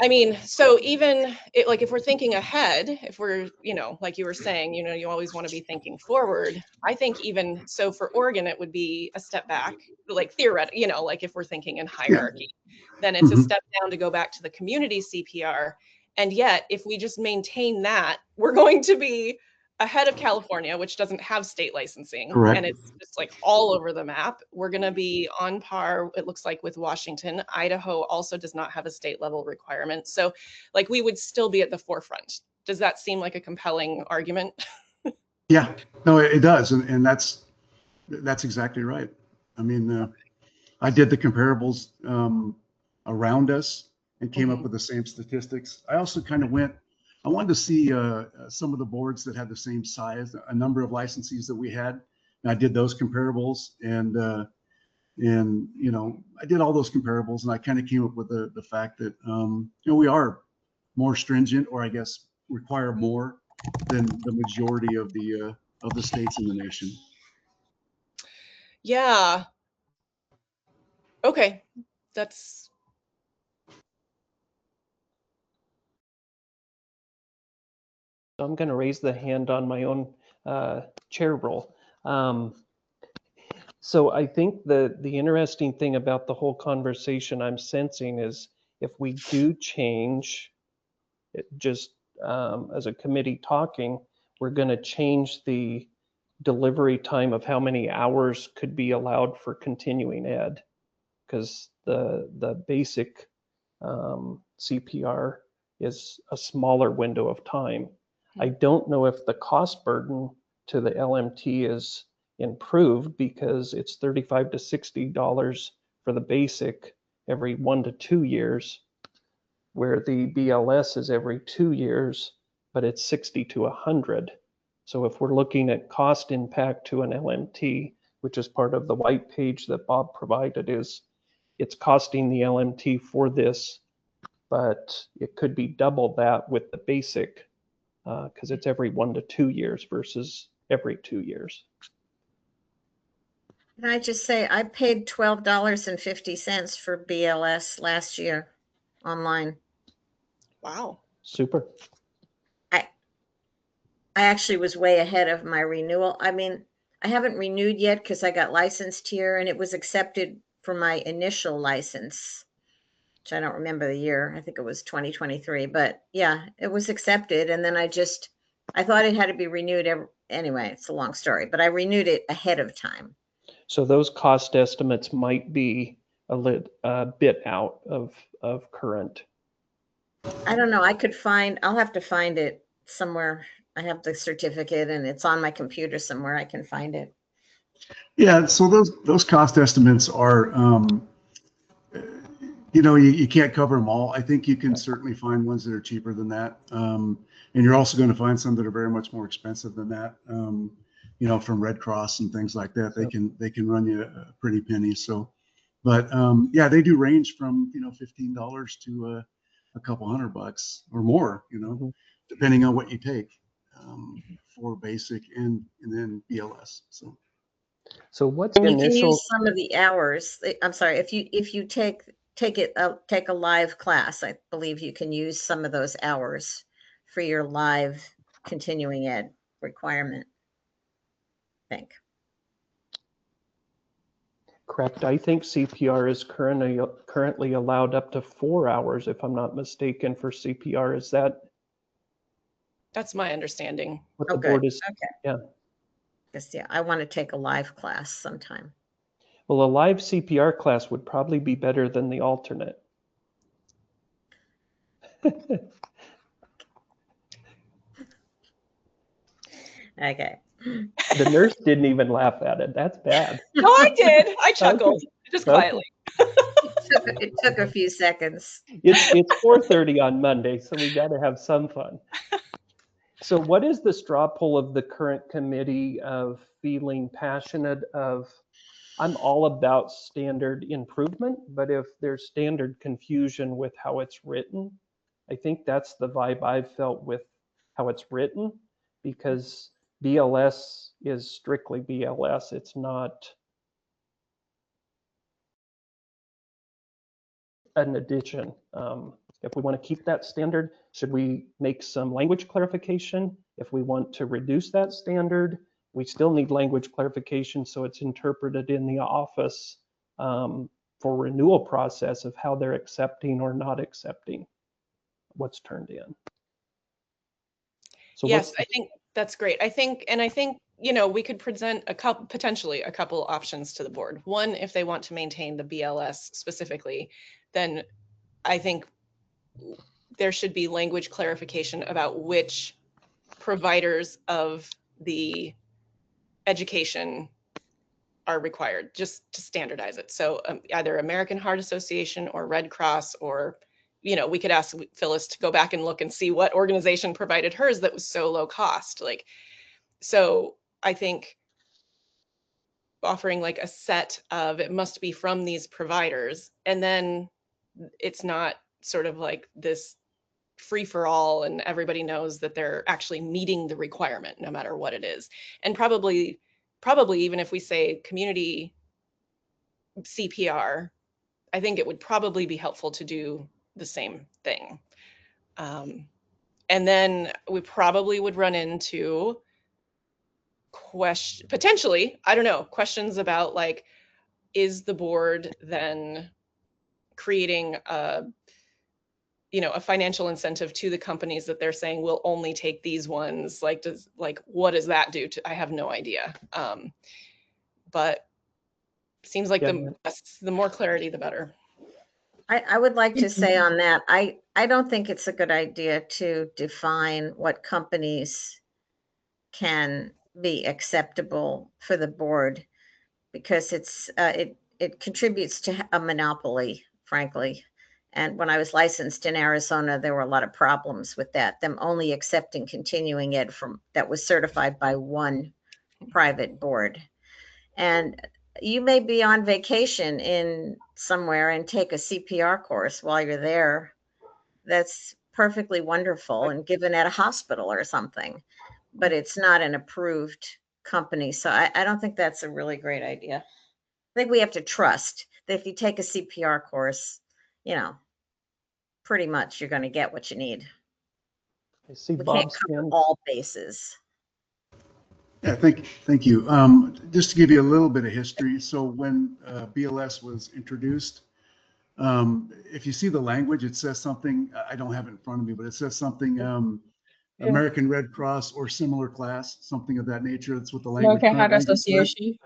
I mean, so even like if we're thinking ahead, if we're, you know, like you were saying, you know, you always want to be thinking forward. I think even so for Oregon, it would be a step back, like theoretically, you know, like if we're thinking in hierarchy, then it's a step down to go back to the community CPR. And yet, if we just maintain that, we're going to be ahead of California, which doesn't have state licensing. Correct. And it's just like all over the map. We're going to be on par, it looks like, with Washington. Idaho also does not have a state level requirement. So like we would still be at the forefront. Does that seem like a compelling argument? Yeah, no, it does. And that's exactly right. I mean, I did the comparables around us and came up with the same statistics. I also kind of I wanted to see some of the boards that had the same size, a number of licensees that we had. And I did those comparables, and you know, I did all those comparables, and I kind of came up with the fact that you know, we are more stringent, or I guess require more than the majority of the states in the nation. Yeah. Okay. That's So I'm going to raise the hand on my own chair role. So I think the interesting thing about the whole conversation I'm sensing is if we do change it, just as a committee talking, we're going to change the delivery time of how many hours could be allowed for continuing ed, because the basic CPR is a smaller window of time. I don't know if the cost burden to the LMT is improved because it's $35 to $60 for the basic every 1 to 2 years, where the BLS is every 2 years, but it's 60 to 100. So if we're looking at cost impact to an LMT, which is part of the white page that Bob provided, is it's costing the LMT for this, but it could be double that with the basic because it's every 1 to 2 years versus every 2 years. Can I just say, I paid $12.50 for BLS last year online. wow. Super. I actually was way ahead of my renewal. I mean, I haven't renewed yet because I got licensed here and it was accepted for my initial license, which I don't remember the year. I think it was 2023, but yeah, it was accepted. And then I thought it had to be renewed anyway, it's a long story, but I renewed it ahead of time. So those cost estimates might be a bit out of current. I don't know. I'll have to find it somewhere. I have the certificate and it's on my computer somewhere. I can find it. Yeah, so those cost estimates are, you can't cover them all. I think you can certainly find ones that are cheaper than that. And you're also going to find some that are very much more expensive than that. From Red Cross and things like that, they can run you a pretty penny. So, but yeah, they do range from $15 to a couple $100 or more. Depending on what you take for basic and then BLS. So what's the And you can initial? use some of the hours. I'm sorry, if you take a live class, I believe you can use some of those hours for your live continuing ed requirement. I think. Correct. I think CPR is currently allowed up to 4 hours, if I'm not mistaken, for CPR. Is that That's my understanding. what the Okay. board is? Okay. Yeah. Yeah, I want to take a live class sometime. Well, a live CPR class would probably be better than the alternate. Okay. The nurse didn't even laugh at it. That's bad. No, I did. I chuckled just Okay. quietly. It took a few seconds. It's 4:30 on Monday, so we got to have some fun. So what is the straw poll of the current committee of feeling passionate of, I'm all about standard improvement, but if there's standard confusion with how it's written, I think that's the vibe I've felt with how it's written, because BLS is strictly BLS. It's not an addition. If we want to keep that standard, should we make some language clarification? If we want to reduce that standard, we still need language clarification so it's interpreted in the office for renewal process of how they're accepting or not accepting what's turned in. So Yes, I think that's great. I think, we could present potentially a couple options to the board. One, if they want to maintain the BLS specifically, then I think there should be language clarification about which providers of the education are required, just to standardize it. So either American Heart Association or Red Cross, or we could ask Phyllis to go back and look and see what organization provided hers that was so low cost. So I think offering like a set of, it must be from these providers, and then it's not sort of like this free for all and everybody knows that they're actually meeting the requirement no matter what it is. And probably even if we say community CPR, I think it would probably be helpful to do the same thing. And then we probably would run into potentially, I don't know, questions about like, is the board then creating a financial incentive to the companies that they're saying we'll only take these ones? Like, what does that do to, I have no idea. But seems like the more clarity, the better. I would like to say on that, I don't think it's a good idea to define what companies can be acceptable for the board, because it contributes to a monopoly, frankly. And when I was licensed in Arizona, there were a lot of problems with that, them only accepting continuing ed that was certified by one private board. And you may be on vacation in somewhere and take a CPR course while you're there. That's perfectly wonderful and given at a hospital or something, but it's not an approved company. So I don't think that's a really great idea. I think we have to trust that if you take a CPR course, pretty much you're going to get what you need. I see We can't Bob's cover hand. all bases. Yeah, thank you. Just to give you a little bit of history. So when BLS was introduced, if you see the language, it says something, I don't have it in front of me, but it says something, American Red Cross or similar class, something of that nature. That's what the language. American Heart language says. Association.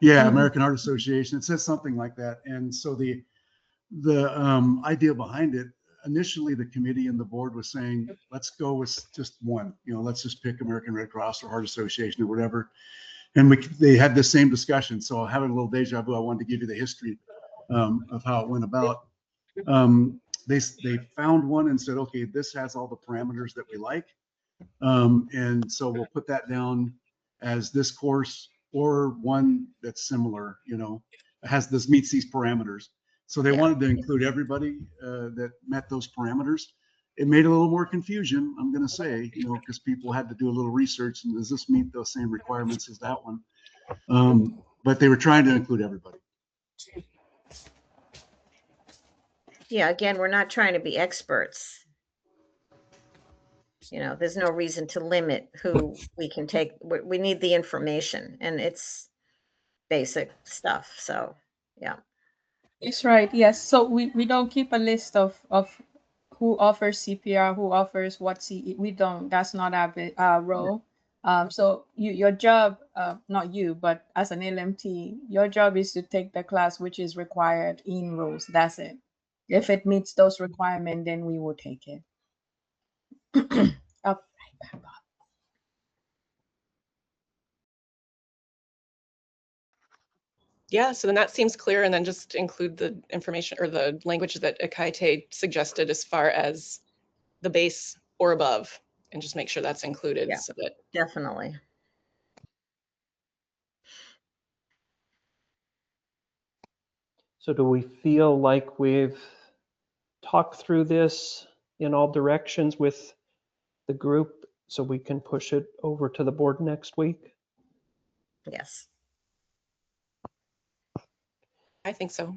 Yeah, Mhm. American Heart Association. It says something like that. And so the idea behind it, initially the committee and the board was saying, let's go with just one, let's just pick American Red Cross or Heart Association or whatever. And they had the same discussion. So having a little deja vu, I wanted to give you the history of how it went about. They found one and said, okay, this has all the parameters that we like. And so we'll put that down as this course or one that's similar, meets these parameters. So they wanted to include everybody that met those parameters. It made a little more confusion, I'm going to say, because people had to do a little research and does this meet those same requirements as that one? But they were trying to include everybody. Yeah, again, we're not trying to be experts. There's no reason to limit who we can take. We need the information, and it's basic stuff. So, yeah. It's right. Yes. So we don't keep a list of who offers CPR, who offers what CE. We don't. That's not our role. So your job, not you, but as an LMT, your job is to take the class which is required in rules. That's it. If it meets those requirements, then we will take it. Up. Yeah, so then that seems clear, and then just include the information or the language that Akaite suggested as far as the base or above, and just make sure that's included. Yeah, so that definitely. So do we feel like we've talked through this in all directions with the group so we can push it over to the board next week? Yes. I think so.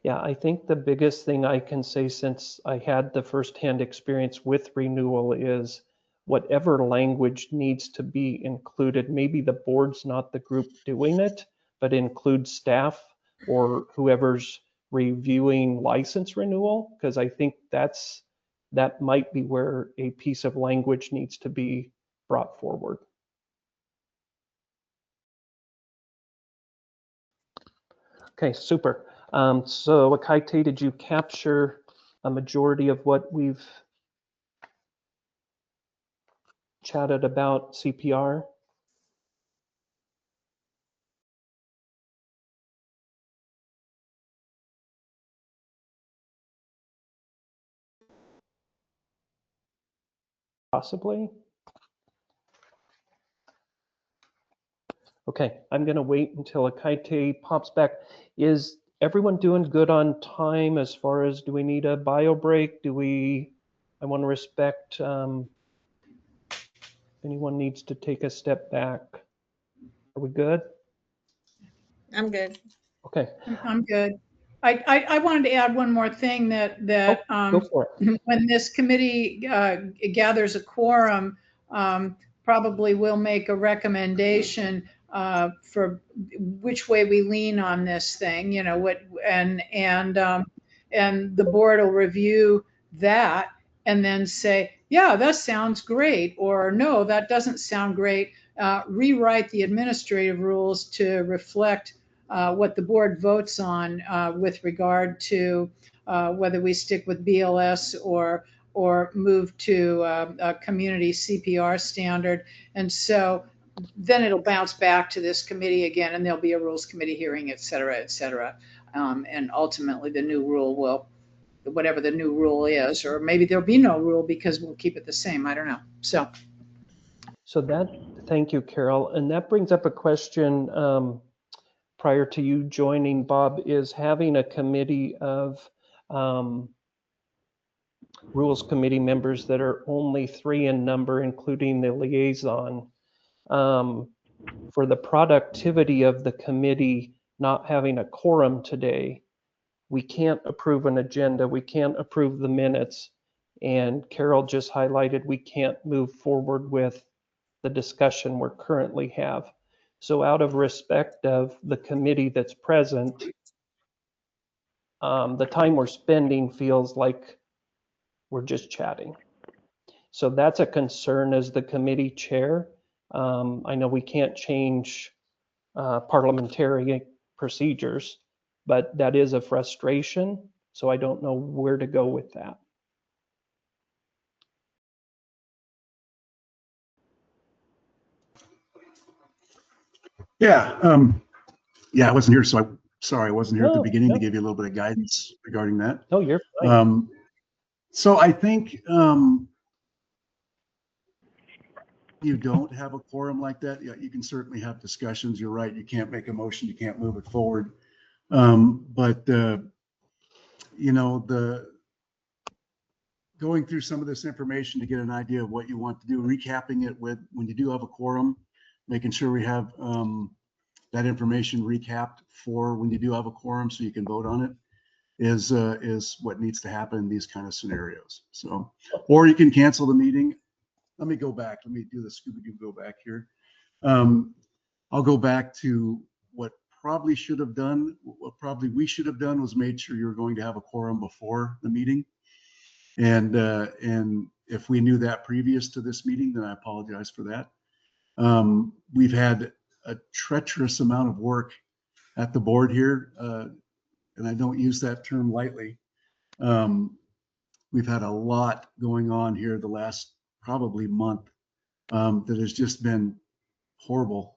Yeah, I think the biggest thing I can say, since I had the firsthand experience with renewal, is whatever language needs to be included. Maybe the board's not the group doing it, but include staff or whoever's reviewing license renewal, because I think that might be where a piece of language needs to be brought forward. Okay, super. So Akaite, did you capture a majority of what we've chatted about CPR? Possibly. Okay, I'm going to wait until Akaite pops back. Is everyone doing good on time as far as, do we need a bio break? I want to respect, anyone needs to take a step back. Are we good? I'm good. Okay, I'm good. I wanted to add one more thing that go for it. when this committee gathers a quorum, probably will make a recommendation for which way we lean on this thing, you know, and the board will review that and then say, yeah, that sounds great, or no, that doesn't sound great. Rewrite the administrative rules to reflect what the board votes on with regard to whether we stick with BLS or move to a community CPR standard. And so then it'll bounce back to this committee again, and there'll be a rules committee hearing, et cetera, et cetera. And ultimately the new rule will, whatever the new rule is, or maybe there'll be no rule because we'll keep it the same. I don't know. So Thank you, Carol. And that brings up a question prior to you joining, Bob, is having a committee of rules committee members that are only 3 in number, including the liaison. For the productivity of the committee not having a quorum today, we can't approve an agenda, we can't approve the minutes, and Carol just highlighted we can't move forward with the discussion we're currently have. So out of respect of the committee that's present, the time we're spending feels like we're just chatting. So that's a concern as the committee chair. I know we can't change parliamentary procedures, but that is a frustration. So I don't know where to go with that. Yeah, I wasn't here, so sorry I wasn't here at the No, beginning no. to give you a little bit of guidance regarding that. No, you're fine. So I think you don't have a quorum like that. Yeah, you can certainly have discussions. You're right. You can't make a motion. You can't move it forward. But you know, going through some of this information to get an idea of what you want to do, recapping it with when you do have a quorum, making sure we have that information recapped for when you do have a quorum so you can vote on it is what needs to happen in these kind of scenarios. So, or you can cancel the meeting. Let me go back. Let me do the Scooby-Doo go back here. I'll go back to what probably should have done. What probably we should have done was made sure you're going to have a quorum before the meeting. And if we knew that previous to this meeting, then I apologize for that. We've had a treacherous amount of work at the board here, and I don't use that term lightly. We've had a lot going on here the last probably month that has just been horrible.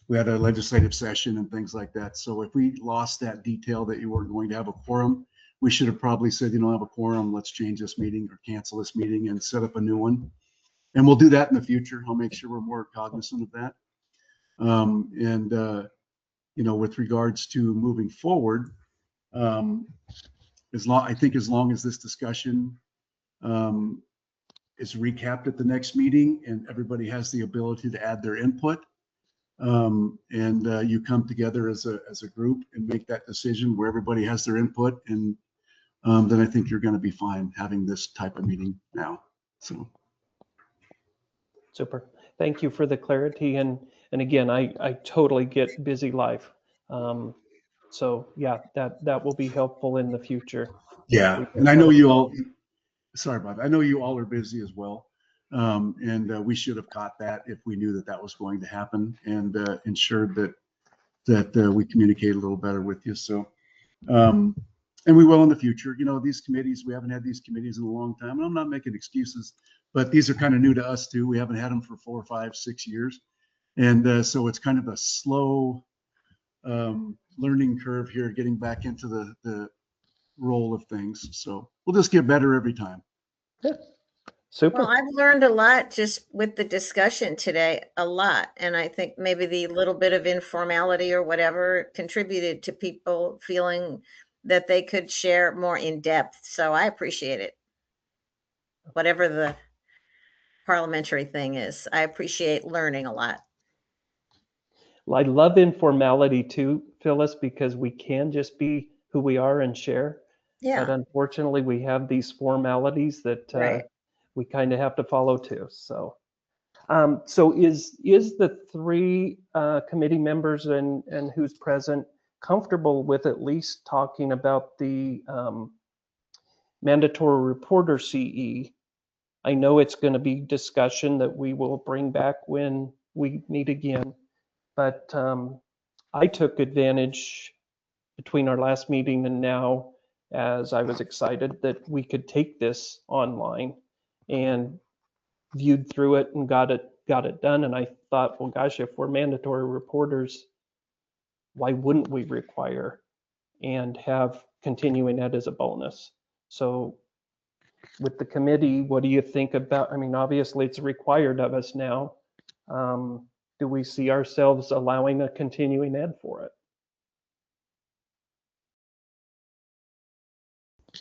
We had a legislative session and things like that. So if we lost that detail that you weren't going to have a quorum, we should have probably said, you don't have a quorum, let's change this meeting or cancel this meeting and set up a new one. And we'll do that in the future. I'll make sure we're more cognizant of that. You know, with regards to moving forward, I think as long as this discussion is recapped at the next meeting and everybody has the ability to add their input, and you come together as a group and make that decision where everybody has their input, and then I think you're going to be fine having this type of meeting now. So. Super. Thank you for the clarity. And again, I totally get busy life. So yeah, that will be helpful in the future. Yeah, and I know you all, sorry about that. I know you all are busy as well. And we should have caught that if we knew that that was going to happen, and ensured that we communicate a little better with you. So, and we will in the future. You know, these committees, we haven't had these committees in a long time. And I'm not making excuses, but these are kind of new to us too. We haven't had them for 4, 5, 6 years. And so it's kind of a slow learning curve here, getting back into the role of things. So we'll just get better every time. Good. Super. Well, I've learned a lot just with the discussion today, a lot. And I think maybe the little bit of informality or whatever contributed to people feeling that they could share more in depth. So I appreciate it. Whatever the parliamentary thing is, I appreciate learning a lot. Well, I love informality too, Phyllis, because we can just be who we are and share. But Yeah, unfortunately, we have these formalities that right. we kind of have to follow too. So, so is the three committee members and who's present comfortable with at least talking about the mandatory reporter CE? I know it's going to be discussion that we will bring back when we meet again, but I took advantage between our last meeting and now, as I was excited that we could take this online, and viewed through it and got it done. And I thought, well, gosh, if we're mandatory reporters, why wouldn't we require and have continuing ed as a bonus? So with the committee, what do you think about, I mean, obviously it's required of us now. Do we see ourselves allowing a continuing ed for it?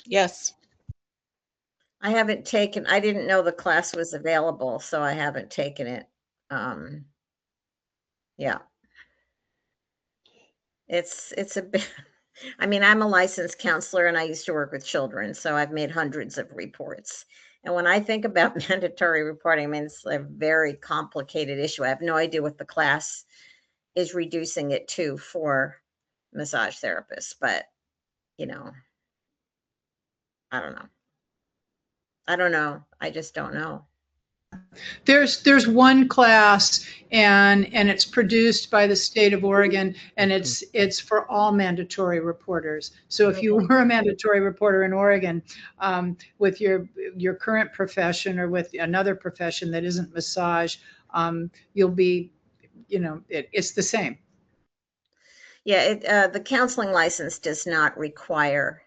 Yes. I haven't taken, I didn't know the class was available, so I haven't taken it. Yeah. It's a bit, I mean, I'm a licensed counselor and I used to work with children, so I've made hundreds of reports. And when I think about mandatory reporting, I mean, it's a very complicated issue. I have no idea what the class is reducing it to for massage therapists, but you know, I don't know. I don't know. I just don't know. There's one class and it's produced by the state of Oregon and it's for all mandatory reporters. So if you were a mandatory reporter in Oregon with your current profession or with another profession that isn't massage, you'll be, it's the same. Yeah, the counseling license does not require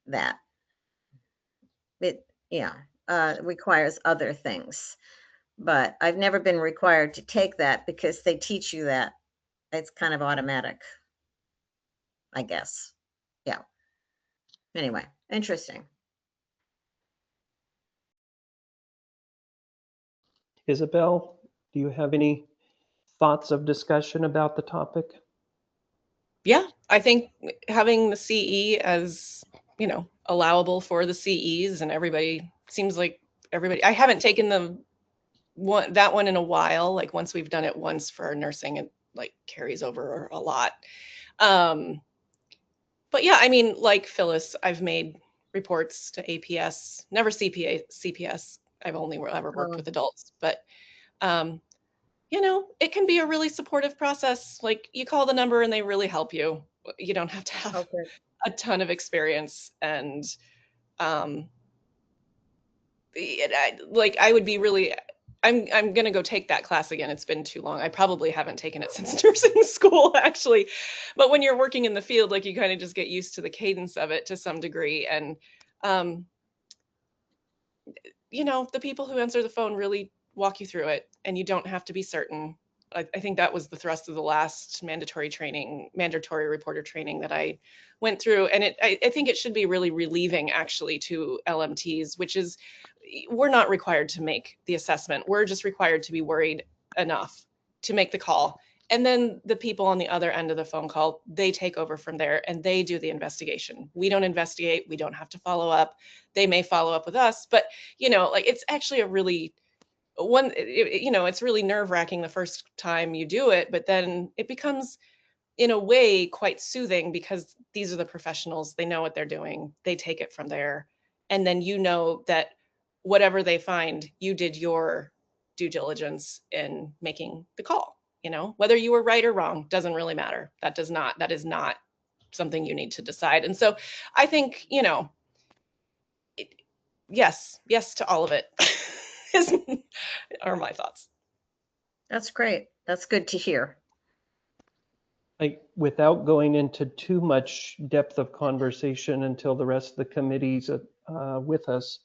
that. It, yeah, requires other things. But I've never been required to take that because they teach you that. It's kind of automatic, I guess. Yeah. Anyway, interesting. Isabel, do you have any thoughts of discussion about the topic? Yeah, I think having the CE as, allowable for the CEs, and everybody seems like everybody, I haven't taken that one in a while. Like once we've done it once for our nursing, it like carries over a lot. But yeah, I mean, like Phyllis, I've made reports to APS, never CPS. I've only ever worked with adults, but it can be a really supportive process. Like you call the number and they really help you. You don't have to have a ton of experience. And I would be really, I'm going to go take that class again. It's been too long. I probably haven't taken it since nursing school, actually. But when you're working in the field, like you kind of just get used to the cadence of it to some degree. And, the people who answer the phone really walk you through it, and you don't have to be certain. I think that was the thrust of the last mandatory reporter training that I went through. And I think it should be really relieving actually to LMTs, which is, we're not required to make the assessment. We're just required to be worried enough to make the call. And then the people on the other end of the phone call, they take over from there and they do the investigation. We don't investigate. We don't have to follow up. They may follow up with us, but it's actually a really it's really nerve-wracking the first time you do it, but then it becomes in a way quite soothing because these are the professionals. They know what they're doing. They take it from there. And then that whatever they find, you did your due diligence in making the call. Whether you were right or wrong doesn't really matter. That is not something you need to decide. And so I think, yes to all of it are my thoughts. That's great. That's good to hear. Without going into too much depth of conversation until the rest of the committee's with us,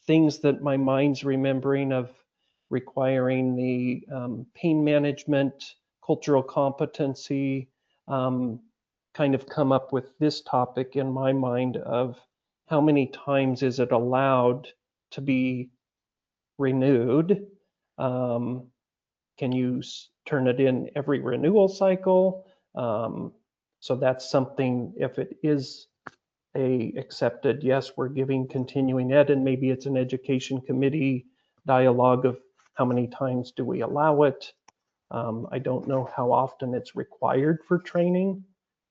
things that my mind's remembering of requiring the pain management, cultural competency, kind of come up with this topic in my mind of how many times is it allowed to be renewed? Can you turn it in every renewal cycle? So that's something, if it is a accepted, yes, we're giving continuing ed, and maybe it's an education committee dialogue of how many times do we allow it? I don't know how often it's required for training,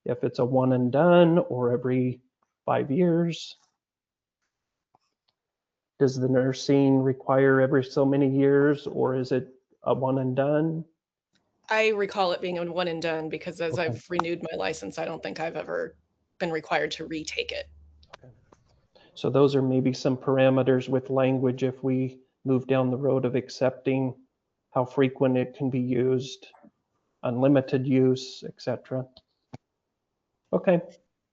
if it's a one and done or every 5 years. Does the nursing require every so many years, or is it a one and done? I recall it being a one and done because as Okay. I've renewed my license, I don't think I've ever been required to retake it. So those are maybe some parameters with language if we move down the road of accepting how frequent it can be used, unlimited use, etc. Okay.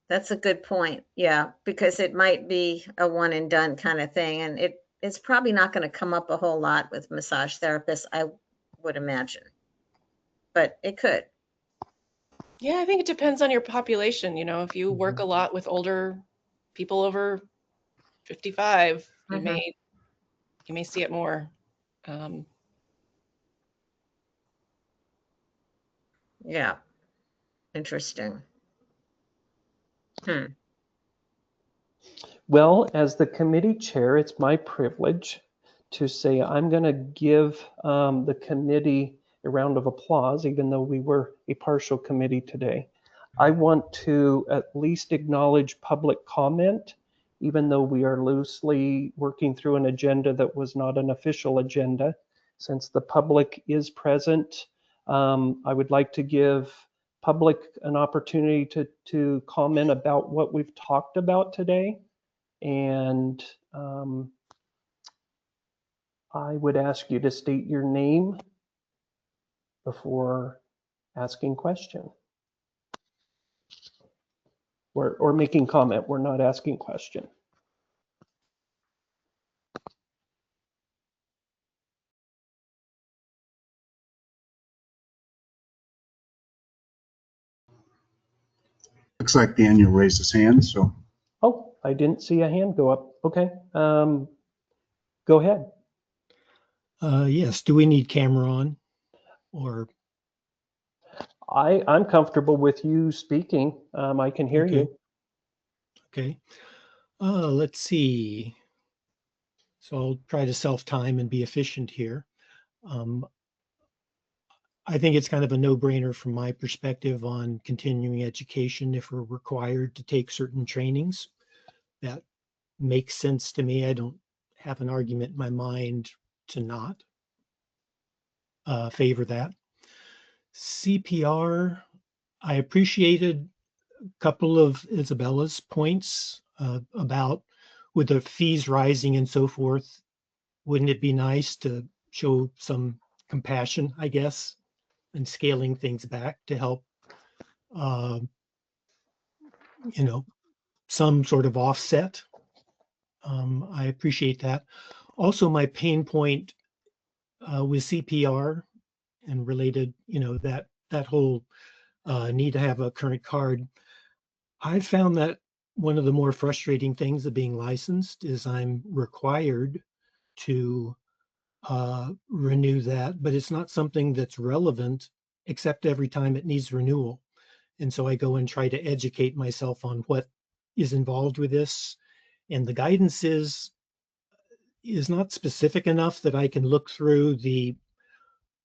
That's a good point. Yeah, because it might be a one and done kind of thing, and it's probably not going to come up a whole lot with massage therapists, I would imagine, but it could. Yeah, I think it depends on your population. You know, if you work a lot with older people over 55, you Mhm. may see it more. Yeah, interesting. Well, as the committee chair, it's my privilege to say I'm going to give the committee a round of applause, even though we were a partial committee today. I want to at least acknowledge public comment, even though we are loosely working through an agenda that was not an official agenda. Since the public is present, I would like to give public an opportunity to comment about what we've talked about today. And I would ask you to state your name before asking question or making comment. We're not asking question. Looks like Daniel raised his hand, so. Oh, I didn't see a hand go up. Okay. Go ahead. Yes, do we need camera on? Or, I'm comfortable with you speaking. I can hear okay. you. Okay. Let's see. So I'll try to self-time and be efficient here. I think it's kind of a no-brainer from my perspective on continuing education if we're required to take certain trainings. That makes sense to me. I don't have an argument in my mind to not favor that. CPR, I appreciated a couple of Isabella's points about with the fees rising and so forth. Wouldn't it be nice to show some compassion, I guess, and scaling things back to help, you know, some sort of offset? I appreciate that. Also, my pain point with CPR and related, that whole need to have a current card. I found that one of the more frustrating things of being licensed is I'm required to renew that, but it's not something that's relevant except every time it needs renewal. And so I go and try to educate myself on what is involved with this. And the guidance is not specific enough that I can look through the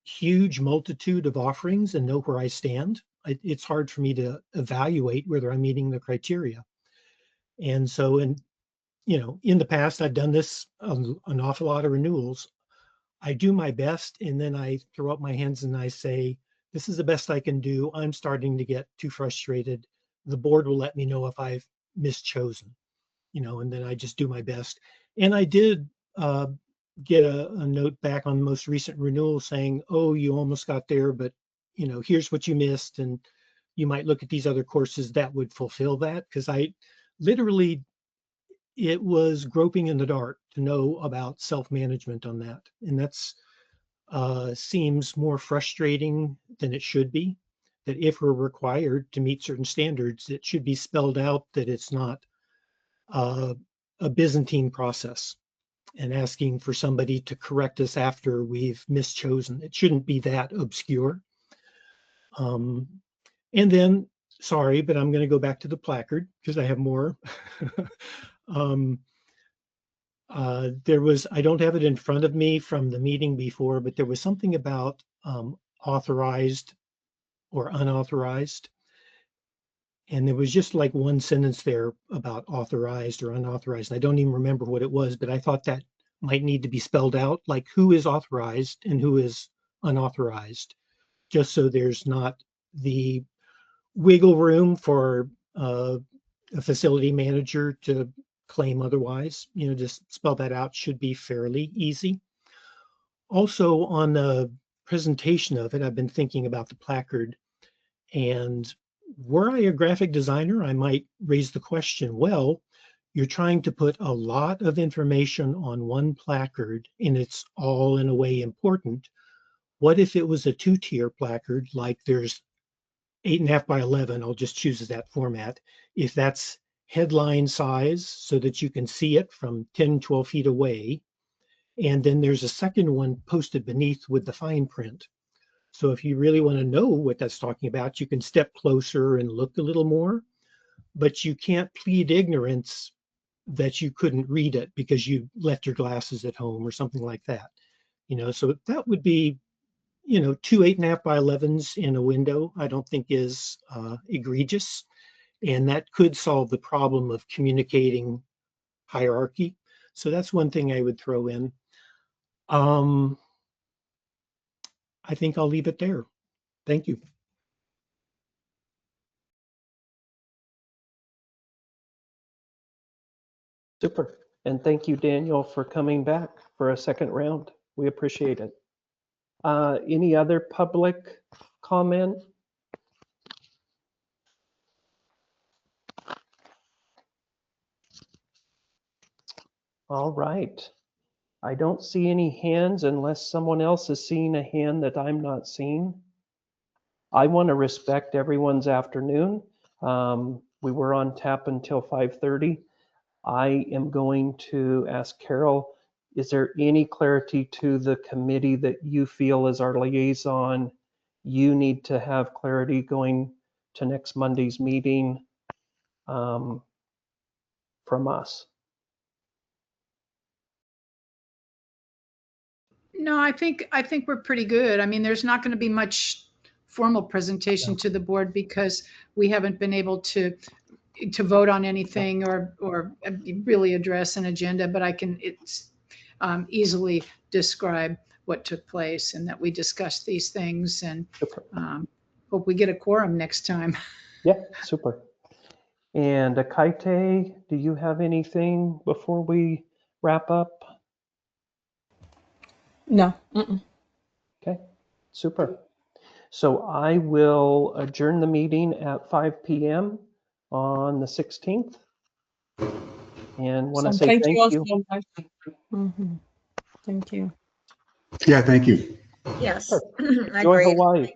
huge multitude of offerings and know where I stand. It's hard for me to evaluate whether I'm meeting the criteria. And so, in the past, I've done this an awful lot of renewals. I do my best, and then I throw up my hands and I say, "This is the best I can do. I'm starting to get too frustrated. The board will let me know if I've mischosen." And then I just do my best. And I did get a note back on the most recent renewal saying, "Oh, you almost got there, but here's what you missed, and you might look at these other courses that would fulfill that." Because I literally it was groping in the dark to know about self-management on that. And that's seems more frustrating than it should be, that if we're required to meet certain standards, it should be spelled out that it's not a Byzantine process and asking for somebody to correct us after we've mischosen. It shouldn't be that obscure. And then, sorry, but I'm going to go back to the placard because I have more. There was, I don't have it in front of me from the meeting before, but there was something about authorized or unauthorized. And there was just like one sentence there about authorized or unauthorized. And I don't even remember what it was, but I thought that might need to be spelled out, like who is authorized and who is unauthorized, just so there's not the wiggle room for a facility manager to claim otherwise. You know, just spell that out should be fairly easy. Also, on the presentation of it, I've been thinking about the placard, and were I a graphic designer, I might raise the question, well, you're trying to put a lot of information on one placard and it's all in a way important. What if it was a 2-tier placard, like there's 8.5 by 11, I'll just choose that format. If that's headline size so that you can see it from 10, 12 feet away. And then there's a second one posted beneath with the fine print. So if you really want to know what that's talking about, you can step closer and look a little more, but you can't plead ignorance that you couldn't read it because you left your glasses at home or something like that. You know, so that would be, you know, 2 8.5 by 11s in a window, I don't think is egregious. And that could solve the problem of communicating hierarchy. So that's one thing I would throw in. I think I'll leave it there. Thank you. Super. And thank you, Daniel, for coming back for a second round. We appreciate it. Any other public comment? All right. I don't see any hands unless someone else is seeing a hand that I'm not seeing. I want to respect everyone's afternoon. We were on tap until 5:30. I am going to ask Carol, is there any clarity to the committee that you feel as our liaison? You need to have clarity going to next Monday's meeting from us. No, I think we're pretty good. I mean, there's not going to be much formal presentation to the board because we haven't been able to vote on anything or really address an agenda, but I can easily describe what took place and that we discussed these things, and hope we get a quorum next time. Yeah, super. And Akaite, do you have anything before we wrap up? No. Okay, super. So I will adjourn the meeting at 5 p.m. on the 16th. And want to So say thank you all you. so much. Thank you. Yeah, thank you. Yes. I Enjoy agree. Hawaii.